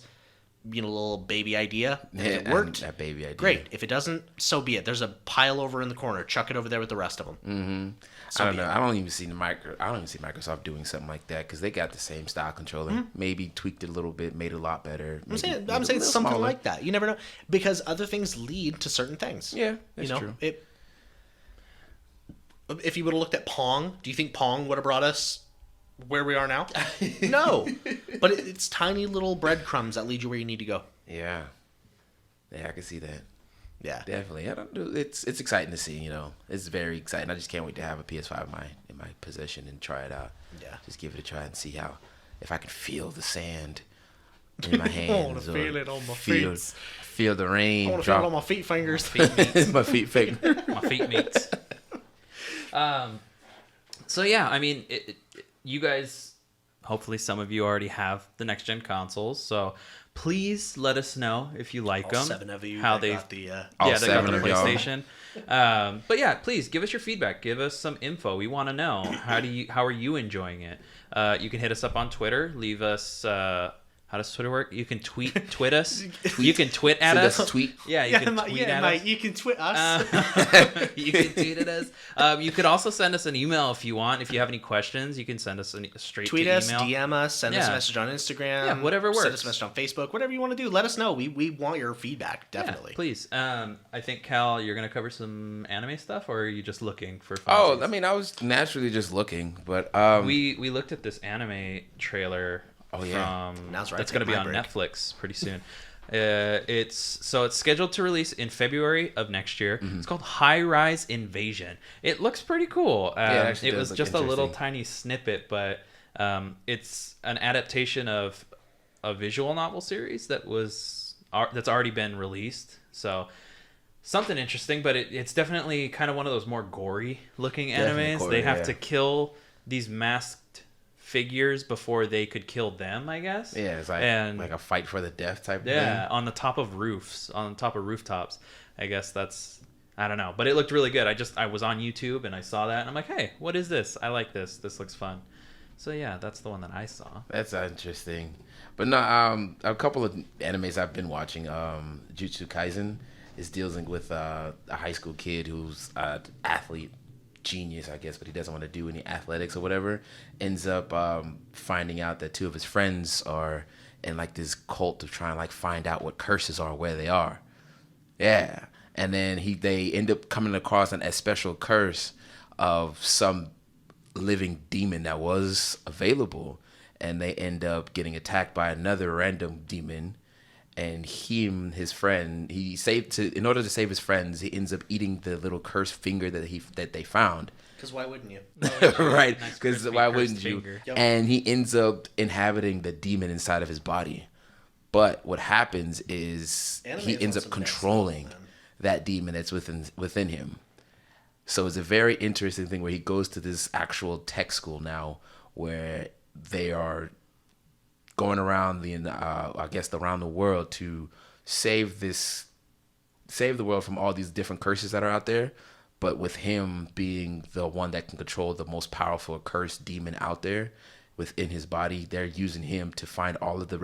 little baby idea. If it worked, that baby idea. great. If it doesn't, so be it. There's a pile over in the corner. Chuck it over there with the rest of them. I don't know. I don't even see Microsoft doing something like that, because they got the same style controller. Maybe tweaked it a little bit, made it a lot better. I'm saying something like that. You never know, because other things lead to certain things. Yeah, that's true. If you would have looked at Pong, do you think Pong would have brought us where we are now? No, but it's tiny little breadcrumbs that lead you where you need to go. Yeah, I can see that. Yeah, Definitely. It's exciting to see. It's very exciting. I just can't wait to have a PS5 in my possession and try it out. Yeah, just give it a try and see if I can feel the sand in my hands. I want to feel it on my feet. Feel the rain. I want to feel it on my feet fingers. My feet fingers. My feet meets. So yeah, I mean, you guys, hopefully some of you already have the next gen consoles, so please let us know if you like them. 7 of you. How they got the all they got the 7 of y'all. PlayStation. But yeah, please give us your feedback. Give us some info. We want to know how are you enjoying it. You can hit us up on Twitter. Leave us. How does Twitter work? You can tweet us. You can tweet at us. Tweet. Yeah, you can tweet at us. You can tweet us. You can tweet at us. You could also send us an email if you want. If you have any questions, you can send us straight Tweet to us, email. DM us, send us a message on Instagram. Yeah, whatever Send works. us a message on Facebook. Whatever you want to do, let us know. We want your feedback, definitely. Yeah, please. I think, Cal, you're going to cover some anime stuff, or are you just looking for Oh, funsies? I mean, I was naturally just looking, but We looked at this anime trailer. Oh, yeah. Now's where I That's take going to be my on break. Netflix pretty soon. It's scheduled to release in February of next year. It's called High Rise Invasion. It looks pretty cool. it actually it does was look just a little interesting. tiny snippet, but it's an adaptation of a visual novel series that's already been released. So something interesting, but it's definitely kind of one of those more gory looking Definitely animes. gory, They have yeah. to kill these masked figures before they could kill them, I guess. yeah, it's like a fight for the death type of Yeah, thing. on the top of rooftops. I guess I don't know, but it looked really good. I was on YouTube and I saw that and I'm like, hey, what is this? I like this. This looks fun. So yeah, that's the one that I saw. That's interesting. But no, a couple of animes I've been watching. Jujutsu Kaisen is dealing with a high school kid who's an athlete genius, I guess, but he doesn't want to do any athletics or whatever. Ends up finding out that 2 of his friends are in like this cult of trying to like find out what curses are, where they are. Yeah, and then they end up coming across a special curse of some living demon that was available, and they end up getting attacked by another random demon. And his friend, in order to save his friends, he ends up eating the little cursed finger that they found. Because why wouldn't you? Right? Nice Because crispy why cursed wouldn't you? finger. Yep. And he ends up inhabiting the demon inside of his body. But what happens is Anime he is ends on up some next controlling level, that demon that's within him. So it's a very interesting thing where he goes to this actual tech school now, where they are going around around the world to save the world from all these different curses that are out there. But with him being the one that can control the most powerful cursed demon out there within his body, they're using him to find all of the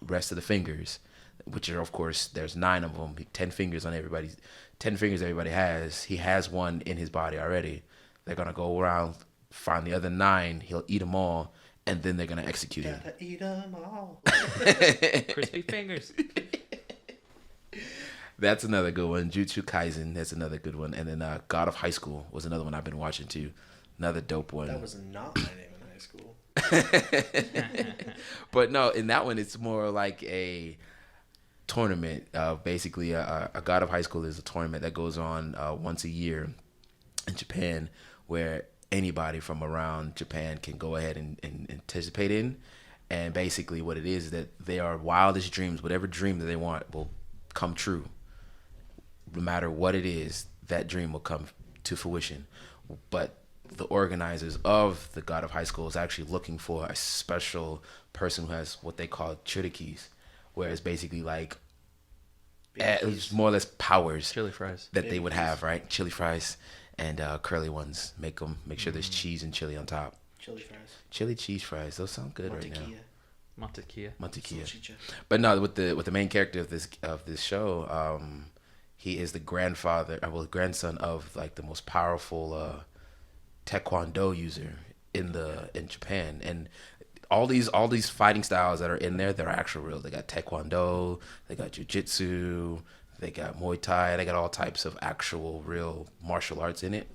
rest of the fingers, which are, of course, there's 9 of them, 10 fingers everybody has. He has one in his body already. They're going to go around, find the other 9, he'll eat them all, and then they're going to execute him. Gotta eat them all. Crispy fingers. That's another good one. Jujutsu Kaisen, that's another good one. And then God of High School was another one I've been watching too. Another dope one. That was not my name in high school. But no, in that one, it's more like a tournament. Basically, a God of High School is a tournament that goes on once a year in Japan, where anybody from around Japan can go ahead and participate in. And basically what it is that their wildest dreams, whatever dream that they want, will come true. No matter what it is, that dream will come to fruition. But the organizers of the God of High School is actually looking for a special person who has what they call churikis, where it's basically like it's more or less powers Chili fries that they would have, right? Chili fries and curly ones. Make sure there's cheese and chili on top. Chili fries. Chili cheese fries. Those sound good right now. Mantequilla. But no, with the main character of this show, he is the grandson of like the most powerful taekwondo user in Japan, and all these fighting styles that are in there, they're actual real. They got taekwondo, they got jiu-jitsu, they got Muay Thai, they got all types of actual real martial arts in it.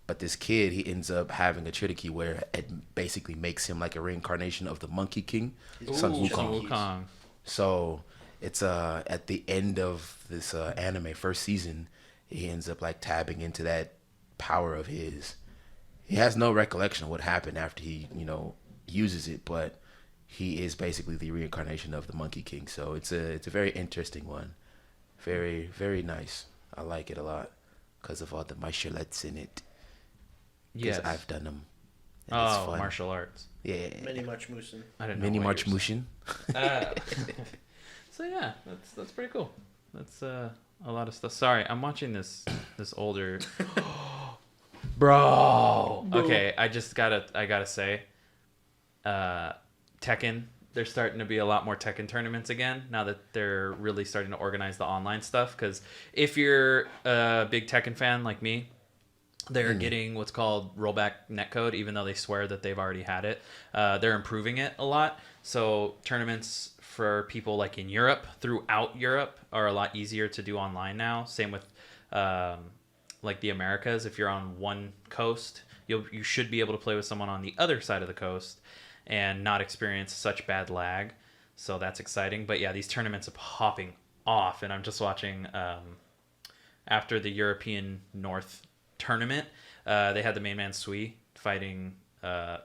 But this kid, he ends up having a Trinity where it basically makes him like a reincarnation of the Monkey King, Sun Wukong. So it's at the end of this anime first season, he ends up like tapping into that power of his. He has no recollection of what happened after he, uses it, but he is basically the reincarnation of the Monkey King. So it's a very interesting one, very very nice. I like it a lot because of all the martial arts in it. Yes, I've done them. Oh, martial arts. Yeah. Mini Much Musin. I didn't know. Mini March Mushin. So yeah, that's pretty cool. That's a lot of stuff. Sorry, I'm watching this older. Bro. Okay, I gotta say, Tekken. There's starting to be a lot more Tekken tournaments again now that they're really starting to organize the online stuff. Because if you're a big Tekken fan like me, they're getting what's called rollback netcode, even though they swear that they've already had it. They're improving it a lot. So tournaments for people like in Europe, throughout Europe, are a lot easier to do online now. Same with like the Americas. If you're on one coast, you should be able to play with someone on the other side of the coast and not experience such bad lag. So that's exciting. But yeah, these tournaments are popping off. And I'm just watching after the European North tournament, they had the main man Sui fighting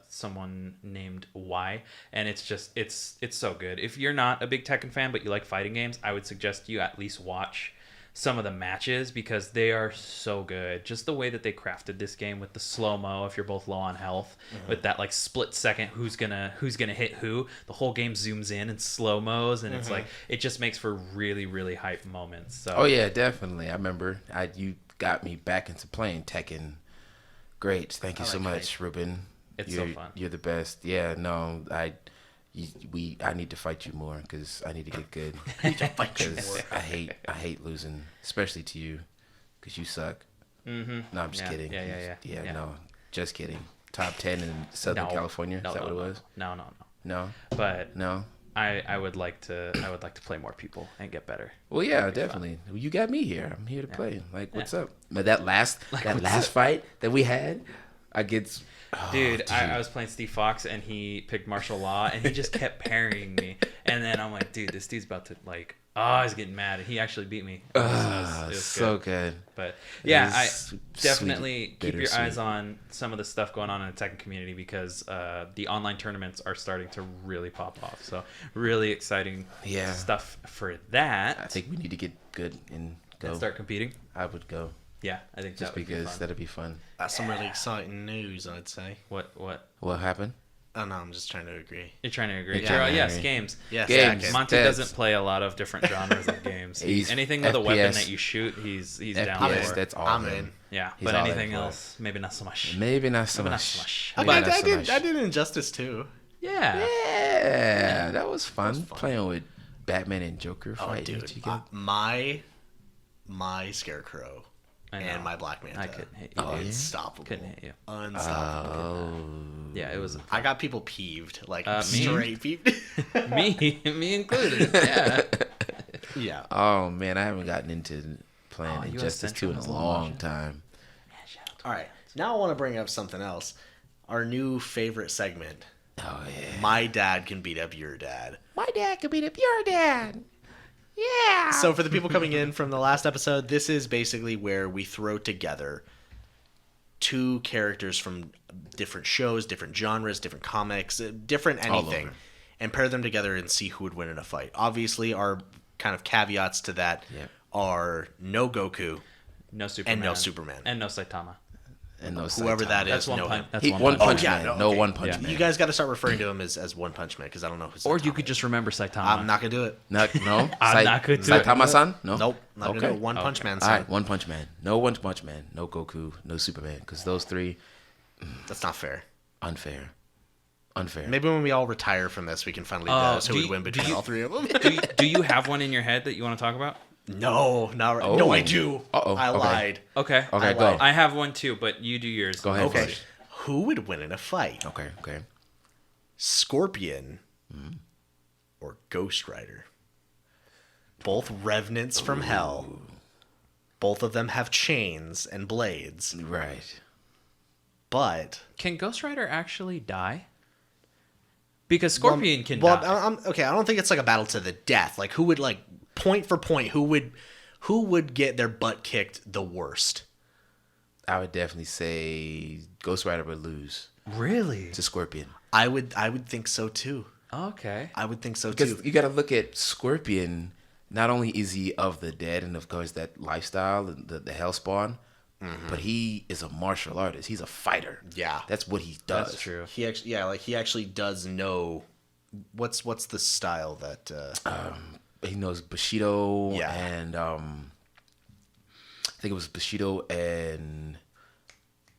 someone named Y, and it's so good. If you're not a big Tekken fan but you like fighting games, I would suggest you at least watch some of the matches because they are so good. Just the way that they crafted this game with the slow-mo, if you're both low on health, with that like split second who's gonna hit who, the whole game zooms in and slow-mos, and it's like it just makes for really really hype moments. So oh yeah, definitely. I remember you got me back into playing Tekken. Great. Thank you so much, Ruben. It's so fun. You're the best. Yeah, no, I need to fight you more because I need to get good. I need to fight you more. I hate losing, especially to you, because you suck. Mm-hmm. No, I'm just kidding. Yeah. No, just kidding. Top 10 in Southern California. Is that what it was? No. No. But no. I would like to play more people and get better. Well, yeah, definitely. Well, you got me here. I'm here to play. Like, what's up? But that last fight that we had against. Dude, I was playing Steve Fox and he picked martial law and he just kept parrying me. And then I'm like, dude, this dude's about to like, I was getting mad and he actually beat me. It was so good. But yeah, I definitely keep your eyes on some of the stuff going on in the Tekken community because the online tournaments are starting to really pop off. So really exciting stuff for that. I think we need to get good and go. And start competing. I would go Yeah, I think just that would be because fun. that'd be fun. That's some really exciting news, I'd say. What? What happened? Oh no, I'm just trying to agree. You're trying to agree? You're trying to Yes, agree. games. Yes, Games. okay. Monty That's- doesn't play a lot of different genres of games. He's Anything with a weapon FPS. that you shoot, he's down FPS, for. that's all. I'm him. in. Yeah, He's but all in anything for it. else, maybe not so much. Maybe not so Maybe not much. so much. Maybe not so much. I did Injustice too. Yeah. Yeah, that was fun. Playing with Batman and Joker Oh, fighting dude, each other. my Scarecrow I know. and my Black Manta. I couldn't hit you. Oh, yeah? Unstoppable. Couldn't hit you. Unstoppable. Yeah, it was I got people peeved, like Me? straight peeved. me included. Yeah. Yeah. Oh man, I haven't gotten into playing US Injustice 2 Central in a has long launched. time. All right. Now I want to bring up something else. Our new favorite segment. Oh yeah. My dad can beat up your dad. My dad could beat up your dad. Yeah. So for the people coming in from the last episode, this is basically where we throw together two characters from different shows, different genres, different comics, different All anything, over. and pair them together and see who would win in a fight. Obviously, our kind of caveats to that Yep. are no Goku, No Superman. no Superman. And no Saitama. and no whoever Saitama. that That's is. one no punch. him. That's He, one One punch. Punch Man. no, No okay. One Punch Yeah. Man. You guys got to start referring to him as One Punch Man because I don't know who. Or Saitama you could is. just remember Saitama. I'm not gonna do it. No. I'm not good to it. Saitama-san? No. Nope. Not gonna do it. One Punch Man. All Son. right, One Punch Man. No One Punch Man. No Goku. No Superman. Because those three, That's not fair. unfair. Maybe when we all retire from this, we can finally tell us who do would you- win do between you- all three of them. Do you have one in your head that you want to talk about? No, not right. Oh. No, I do. Uh-oh, I okay. lied. Okay. Okay, I go. lied. I have one too, but you do yours. Go ahead. Okay. first. Who would win in a fight? Okay. Scorpion or Ghost Rider? Both revenants from hell. Both of them have chains and blades. Right. But Can Ghost Rider actually die? Because Scorpion can well, die. okay, I don't think it's like a battle to the death. Like who would like point for point? Who would get their butt kicked the worst? I would definitely say Ghost Rider would lose Really? to Scorpion. I would think so too. Okay. I would think so Because too. you got to look at Scorpion. Not only is he of the dead and of course that lifestyle and the hellspawn, but he is a martial artist. He's a fighter. Yeah. That's what he does. That's true. He actually does know what's the style that He knows Bushido Yeah. and I think it was Bushido and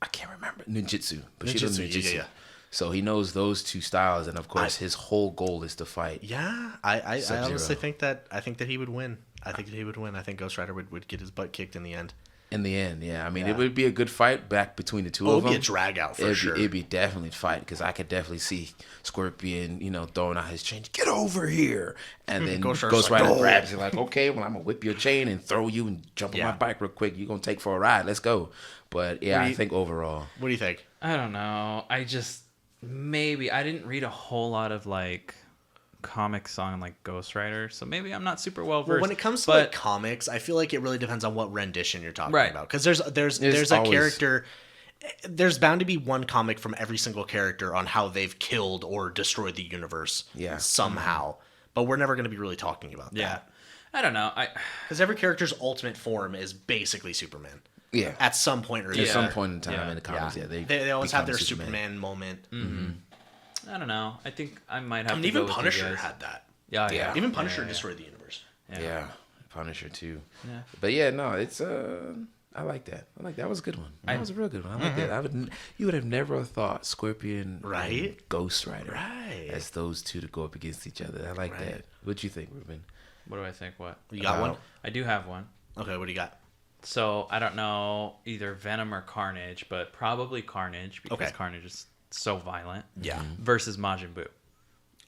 I can't remember ninjutsu. Bushido Ninjutsu, ninjutsu. yeah. So he knows those two styles, and of course his whole goal is to fight. Yeah, I Sub-Zero. honestly think that he would win. I think that he would win. I think Ghost Rider would get his butt kicked in the end. In the end, yeah. I mean, Yeah. it would be a good fight back between the two Oh, of it'd them. be a drag out for it'd sure. Be, it'd be definitely a fight because I could definitely see Scorpion, throwing out his chain. Get over here, and then Ghost Ghost Rider's like, Rider "No." grabs you like, okay, well I'm gonna whip your chain and throw you and jump on Yeah. my bike real quick. You're gonna take for a ride. Let's go. But yeah, What do I you- think overall, What do you think? I don't know. I didn't read a whole lot of like comics on like Ghost Rider, so maybe I'm not super well versed. Well, when it comes to like comics, I feel like it really depends on what rendition you're talking Right. about. Because there's a always- character. There's bound to be one comic from every single character on how they've killed or destroyed the universe. Yeah. Somehow, but we're never going to be really talking about yeah, that I don't know. because every character's ultimate form is basically Superman. yeah. At some point or At the other. some point in time Yeah. in the comics, yeah, They always have become their Superman moment. I don't know. I think I might have. I mean, to even go with you Punisher guys. had that. Yeah, Yeah. yeah. Even Punisher Yeah. destroyed the universe. Yeah. Punisher too. Yeah. But yeah, no, it's I like that. That was a good one. That was a real good one. I like that. You would have never thought Scorpion Right? and Ghost Rider Right. as those two to go up against each other. I like Right. that. What'd you think, Ruben? What do I think? What? You got one? I do have one. Okay, what do you got? So I don't know either Venom or Carnage, but probably Carnage because Okay. Carnage is so violent. Yeah. Versus Majin Buu.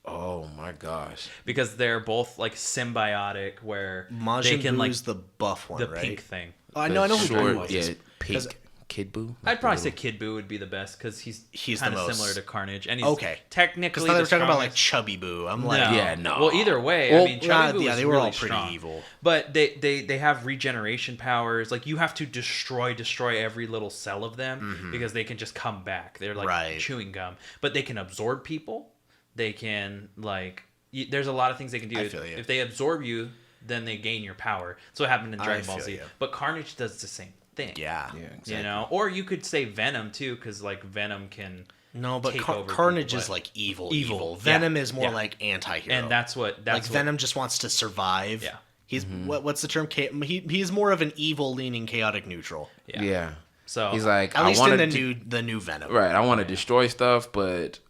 Oh my gosh. Because they're both like symbiotic, where they Majin can like Buu's the buff one, the right? pink thing. Oh, I know who Short, Buu was. yeah, pink Kid Buu. I'd probably say Kid Buu would be the best because he's He's kind the of most- similar to Carnage, and he's Okay. technically. Because they were talking about like strongest. Chubby Boo. I'm like, No. Yeah, no. Well, either way, Well, I mean, Chubby Buu yeah, was they were really all pretty strong. evil. But they have regeneration powers. Like you have to destroy every little cell of them because they can just come back. They're like Right. chewing gum, but they can absorb people. They can like. There's a lot of things they can do. I feel you. If they absorb you, then they gain your power. So it happened in Dragon Ball feel Z. you. But Carnage does the same thing. Yeah. Exactly. You know, or you could say Venom too, because like Venom can. No, but take over Carnage people, is but- like evil. Evil. Venom Yeah. is more Yeah. like anti-hero. And that's what Venom just wants to survive. Yeah. He's what's the term? He's more of an evil-leaning chaotic neutral. Yeah. So He's like, At I least want in to the new Venom. right. I want to destroy stuff, but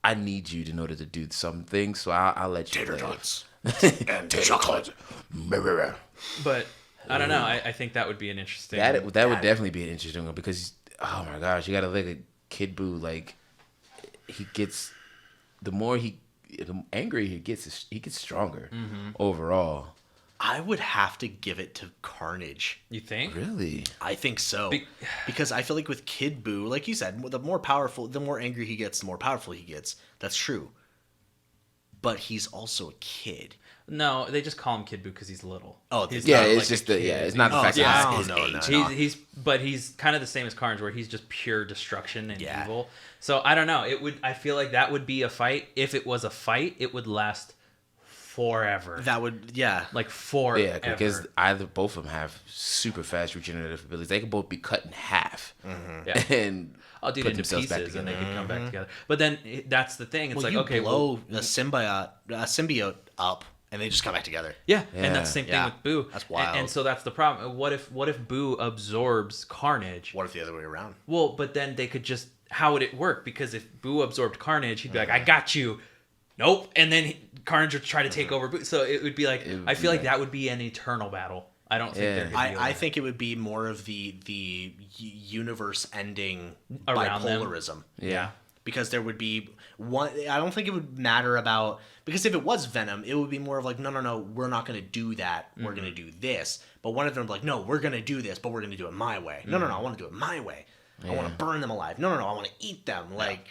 I need you in order to do some things. So I'll let you. Tater play. tots and chocolate. But I don't know. I think that would be an interesting. That would definitely be an interesting one because oh my gosh, you got to look at Kid Buu. Like he gets the angry he gets stronger overall. I would have to give it to Carnage. You think? Really? I think so. Because I feel like with Kid Buu, like you said, the more angry he gets, the more powerful he gets. That's true. But he's also a kid. No, they just call him Kid Buu because he's little. Oh, He's Yeah, not it's like just a the kid. it's not the fact yeah, that he's no, age. no. He's kind of the same as Carnage, where he's just pure destruction and Yeah. evil. So I don't know. I feel like that would be a fight. If it was a fight, it would last forever. That would, yeah. Like forever. Yeah, because both of them have super fast regenerative abilities. They can both be cut in half, Yeah. and I'll do it put into themselves back pieces and they together. could come back together. But then that's the thing. It's Well, like, you okay, blow a symbiote up, and they just come back together. yeah, Yeah. and that's the same thing Yeah. with Boo. That's wild. And so that's the problem. What if Boo absorbs Carnage? What if the other way around? Well, but then they could just, how would it work? Because if Boo absorbed Carnage, he'd be like, I got you. Nope. And then Carnage would try to take over Boo. So it would be like, I feel like that would be an eternal battle. I don't think there could be I think it would be more of the universe ending Around them. bipolarism. Yeah. Because there would be one. I don't think it would matter about, because if it was Venom, it would be more of like, no, we're not going to do that. We're going to do this. But one of them would be like, no, we're going to do this, but we're going to do it my way. No, I want to do it my way. I want to burn them alive. No, I want to eat them. Like,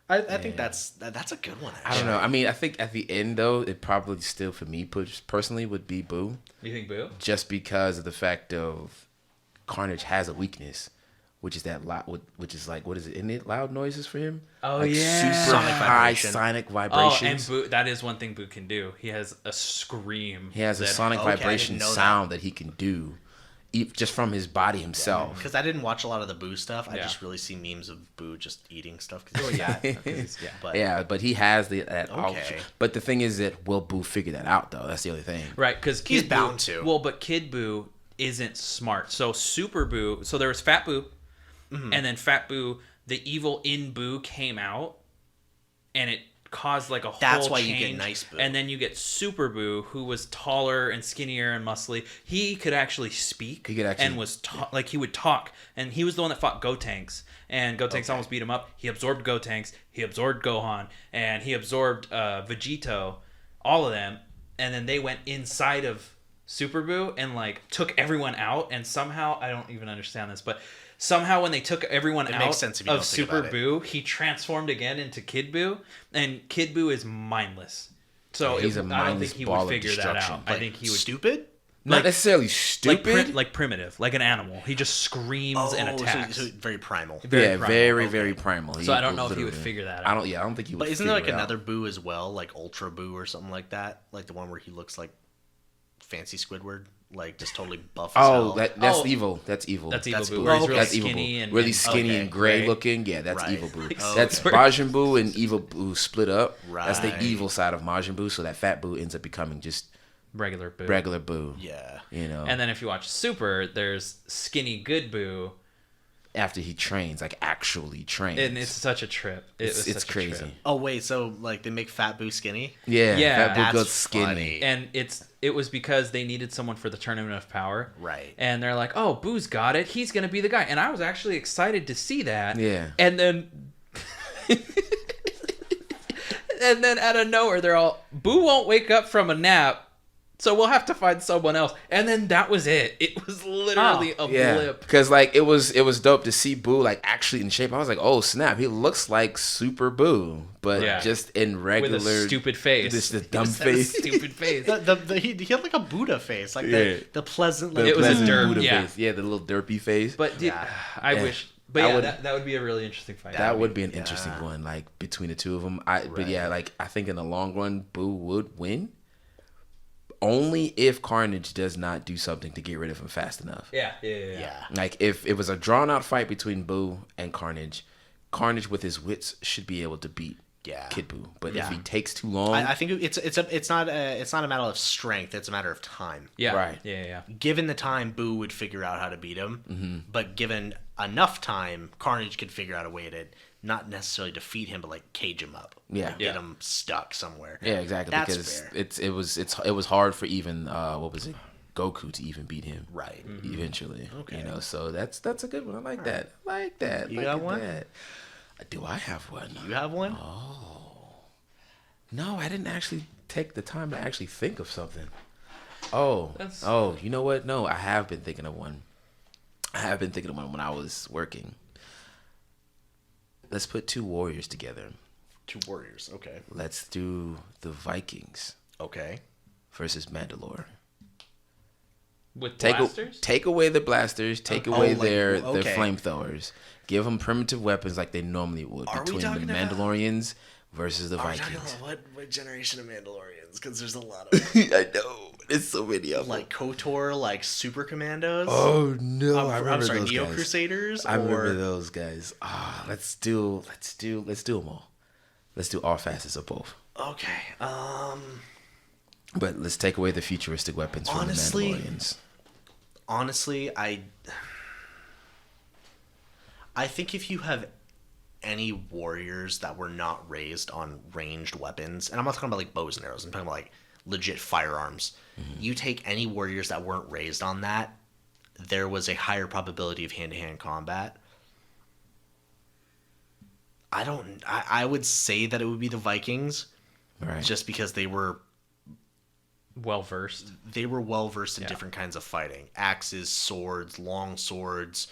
I think that's a good one. Actually. I don't know. I mean, I think at the end though, it probably still for me personally would be Boo, You think Boo? just because of the fact of Carnage has a weakness, which is which is like, what is it? Isn't it loud noises for him? Oh, like yeah. super Sonic high vibration. sonic Oh, vibrations. and Boo, that is one thing Boo can do. He has a scream. He has a that- sonic Okay, I vibration didn't know sound that he can do, just from his body himself. Because I didn't watch a lot of the Boo stuff. I Yeah. just really see memes of Boo just eating stuff. Cause but Yeah, but he has that. Okay. But the thing is that will Boo figure that out though? That's the other thing. Right, because He's bound to. Well, but Kid Boo isn't smart. So Super Boo. So there was Fat Boo, and then Fat Boo, the evil in Boo came out, and it caused like a whole That's why change. you get Nice Boo. And then you get Super Boo, who was taller and skinnier and muscly. He could actually speak. He could actually- and was like he would talk. And he was the one that fought Gotenks. And Gotenks almost beat him up. He absorbed Gotenks. He absorbed Gohan, and he absorbed Vegito, all of them. And then they went inside of Super Boo and like took everyone out. And somehow, I don't even understand this, but somehow when they took everyone It out makes sense if you of don't think Super about it. Boo, he transformed again into Kid Boo, and Kid Boo is mindless. So He's a I don't mindless think he ball would of figure that destruction. out. I think he would stupid. Not necessarily stupid. like primitive, like an animal. He just screams and attacks. So very primal. Very primal. very primal. So I don't know if he would figure that out. I don't think he would. But isn't there like figure it out. another Boo as well, like Ultra Boo or something like that? Like the one where he looks like Fancy Squidward, like just totally buff as hell. That's Oh. evil. That's evil. That's Evil That's Boo. Boo. Where he's Oh, really That's evil skinny Boo. and Really skinny okay, and gray right. looking. Yeah, that's Right. evil Boo. Oh, That's okay. Majin Buu and Evil Boo split up. That's the Right. evil side of Majin Buu. So that Fat Boo ends up becoming just regular Boo. regular Boo. Yeah. You know, And then if you watch Super, there's skinny good Boo, after he trains, like actually trains, and it's such a trip. it's such a crazy. trip. Oh wait, so like they make Fat Boo skinny? Yeah, Yeah, Fat Boo that's goes skinny. funny. And it was because they needed someone for the Tournament of Power. Right. And they're like, oh, Boo's got it. He's going to be the guy. And I was actually excited to see that. Yeah. And then... and then out of nowhere, they're all, Boo won't wake up from a nap, so we'll have to find someone else. And then that was it. It was literally a Yeah, blip. because like it was dope to see Boo like actually in shape. I was like, oh snap, he looks like Super Boo, but Yeah. just in regular With a stupid face. this dumb Just had a face. stupid face. He had like a Buddha face, like Yeah. the pleasant. The It was a pleasant derp, Buddha yeah. face. Yeah, the little derpy face. But dude, Yeah. I Yeah. wish... But I yeah, would- that would be a really interesting fight. that would be an interesting one, like between the two of them. But yeah, like I think in the long run, Boo would win. only if Carnage does not do something to get rid of him fast enough. Yeah. Like if it was a drawn out fight between Buu and Carnage, Carnage with his wits should be able to beat Kid Buu. But if he takes too long, I think it's not a matter of strength. It's a matter of time. Yeah. Right. Yeah. Given the time, Buu would figure out how to beat him. But given enough time, Carnage could figure out a way to not necessarily defeat him, but like cage him up. Yeah. Get him stuck somewhere. Yeah, exactly. That's because fair. it was hard for even Goku to even beat him. Right. Eventually. Okay. You know, so that's a good one. I like that. I like that. You Look got at one? that. Do I have one? You have one? No, I didn't actually take the time to actually think of something. You know what? No, I have been thinking of one. I have been thinking of one when I was working. Let's put two warriors together. Two warriors. Okay. Let's do the Vikings Okay. versus Mandalore. With Take blasters? take away the blasters. Take away their okay. flamethrowers. Give them primitive weapons like they normally would Are we between the talking about- Mandalorians versus the Are we talking Vikings. about what generation of Mandalorians? Because there's a lot of them. I know. It's so many of them. Like KOTOR, like Super Commandos. Oh no! I I'm remember sorry, those Neo guys. Crusaders. I remember or those guys. Let's do them all. Let's do all facets of both. okay. But let's take away the futuristic weapons from Honestly, the Mandalorians. Honestly, I think if you have any warriors that were not raised on ranged weapons, and I'm not talking about like bows and arrows, I'm talking about like legit firearms. You take any warriors that weren't raised on that, there was a higher probability of hand-to-hand combat. I would say that it would be the Vikings, Right. just because they were Well versed. well versed in different kinds of fighting. Axes, swords, long swords,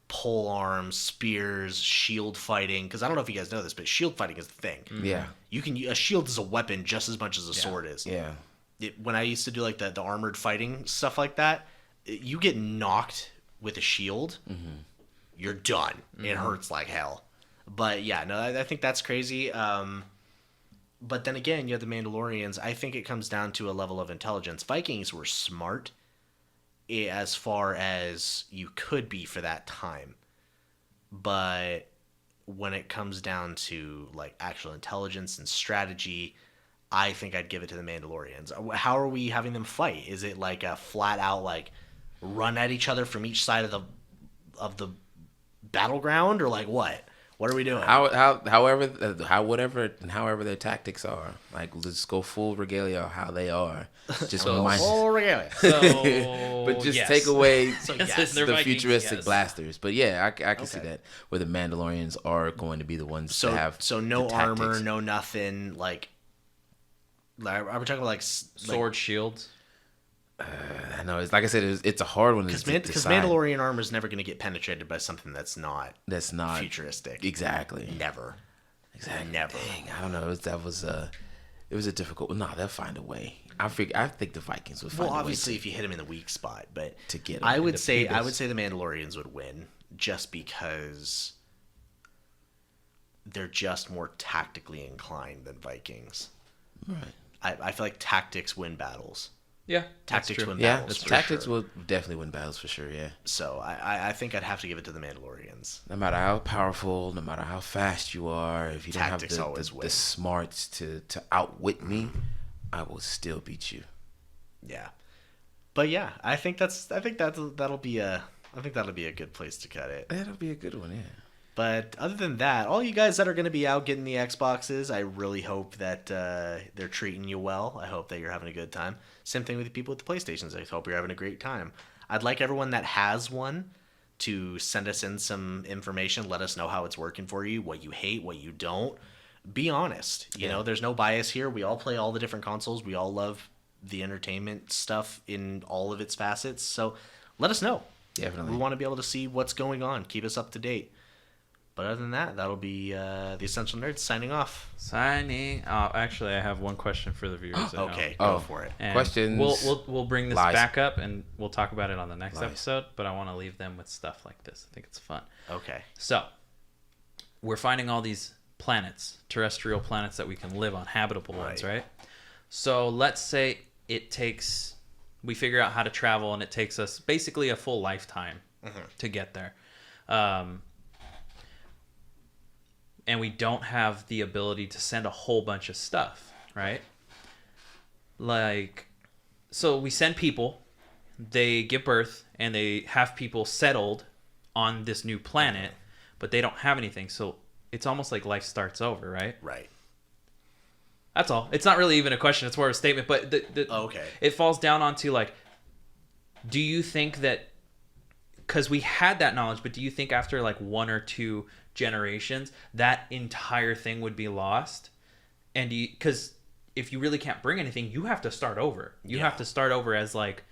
pole arms, spears, shield fighting. Because I don't know if you guys know this, but shield fighting is the thing. Yeah. A shield is a weapon just as much as a sword is. Yeah. When I used to do like the armored fighting stuff like that, you get knocked with a shield, you're done. It hurts like hell. But yeah, no, I think that's crazy. But then again, you have the Mandalorians. I think it comes down to a level of intelligence. Vikings were smart as far as you could be for that time. But when it comes down to like actual intelligence and strategy, I think I'd give it to the Mandalorians. How are we having them fight? Is it like a flat out like run at each other from each side of the battleground, or like what? What are we doing? However their tactics are, like let's go full regalia how they are. Just remind Oh, regalia. So, but just yes. take away yes, they're the Vikings, futuristic yes. blasters. But yeah, I can see that where the Mandalorians are going to be the ones to have no the armor, tactics. no nothing. Like are we talking about like Sword shields. I know it's like I said, it's a hard one because to decide. Mandalorian armor is never going to get penetrated by something that's not futuristic. Exactly. Never. Exactly. Never. Dang, I don't know. It was a difficult. No, they'll find a way. I think the Vikings would find Well, a way. obviously, if you hit him in the weak spot, but to get him. I would say Phoebus. the Mandalorians would win just because they're just more tactically inclined than Vikings. Right. I feel like tactics win battles. Yeah, Tactics win Yeah, battles. For tactics sure. will definitely win battles for sure. Yeah. So I think I'd have to give it to the Mandalorians. No matter how powerful, no matter how fast you are, if you don't Tactics have always win. the smarts to outwit me, I will still beat you. Yeah, but yeah, I think that'll be a good place to cut it. That'll be a good one. Yeah. But other than that, all you guys that are going to be out getting the Xboxes, I really hope that they're treating you well. I hope that you're having a good time. Same thing with the people with the PlayStations. I hope you're having a great time. I'd like everyone that has one to send us in some information. Let us know how it's working for you, what you hate, what you don't. Be honest. You know, there's no bias here. We all play all the different consoles. We all love the entertainment stuff in all of its facets. So let us know. Definitely. We want to be able to see what's going on. Keep us up to date. But other than that, that'll be the Essential Nerds signing off. Actually, I have one question for the viewers. I know. Okay, go for it. And Questions, We'll bring this lies. back up and we'll talk about it on the next Lies. episode. But I want to leave them with stuff like this. I think it's fun. Okay. So we're finding all these planets, terrestrial planets that we can live on, habitable ones, right? So let's say we figure out how to travel, and it takes us basically a full lifetime to get there. And we don't have the ability to send a whole bunch of stuff, right? Like, so we send people, they give birth, and they have people settled on this new planet, but they don't have anything. So it's almost like life starts over, right? Right. That's all. It's not really even a question. It's more of a statement. But okay. It falls down onto, like, do you think that, because we had that knowledge, but do you think after like 1 or 2 generations, that entire thing would be lost? And because if you really can't bring anything, you have to start over. You have to start over as like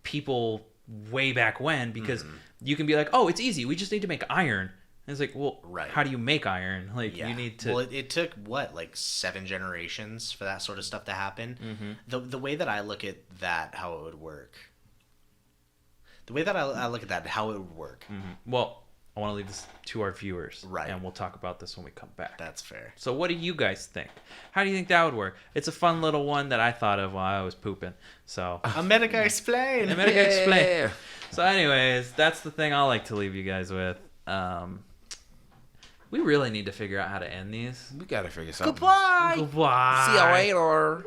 people way back when, because you can be like, oh, it's easy. We just need to make iron. And it's like, well, how do you make iron? Like, you need to. Well, it took like 7 generations for that sort of stuff to happen. The way that I look at that, how it would work. The way that I look at that, how it would work. Well, I want to leave this to our viewers. Right. And we'll talk about this when we come back. That's fair. So what do you guys think? How do you think that would work? It's a fun little one that I thought of while I was pooping. So America explain. America explain. So anyways, that's the thing I like to leave you guys with. We really need to figure out how to end these. We gotta figure something. Goodbye. Goodbye. See you later.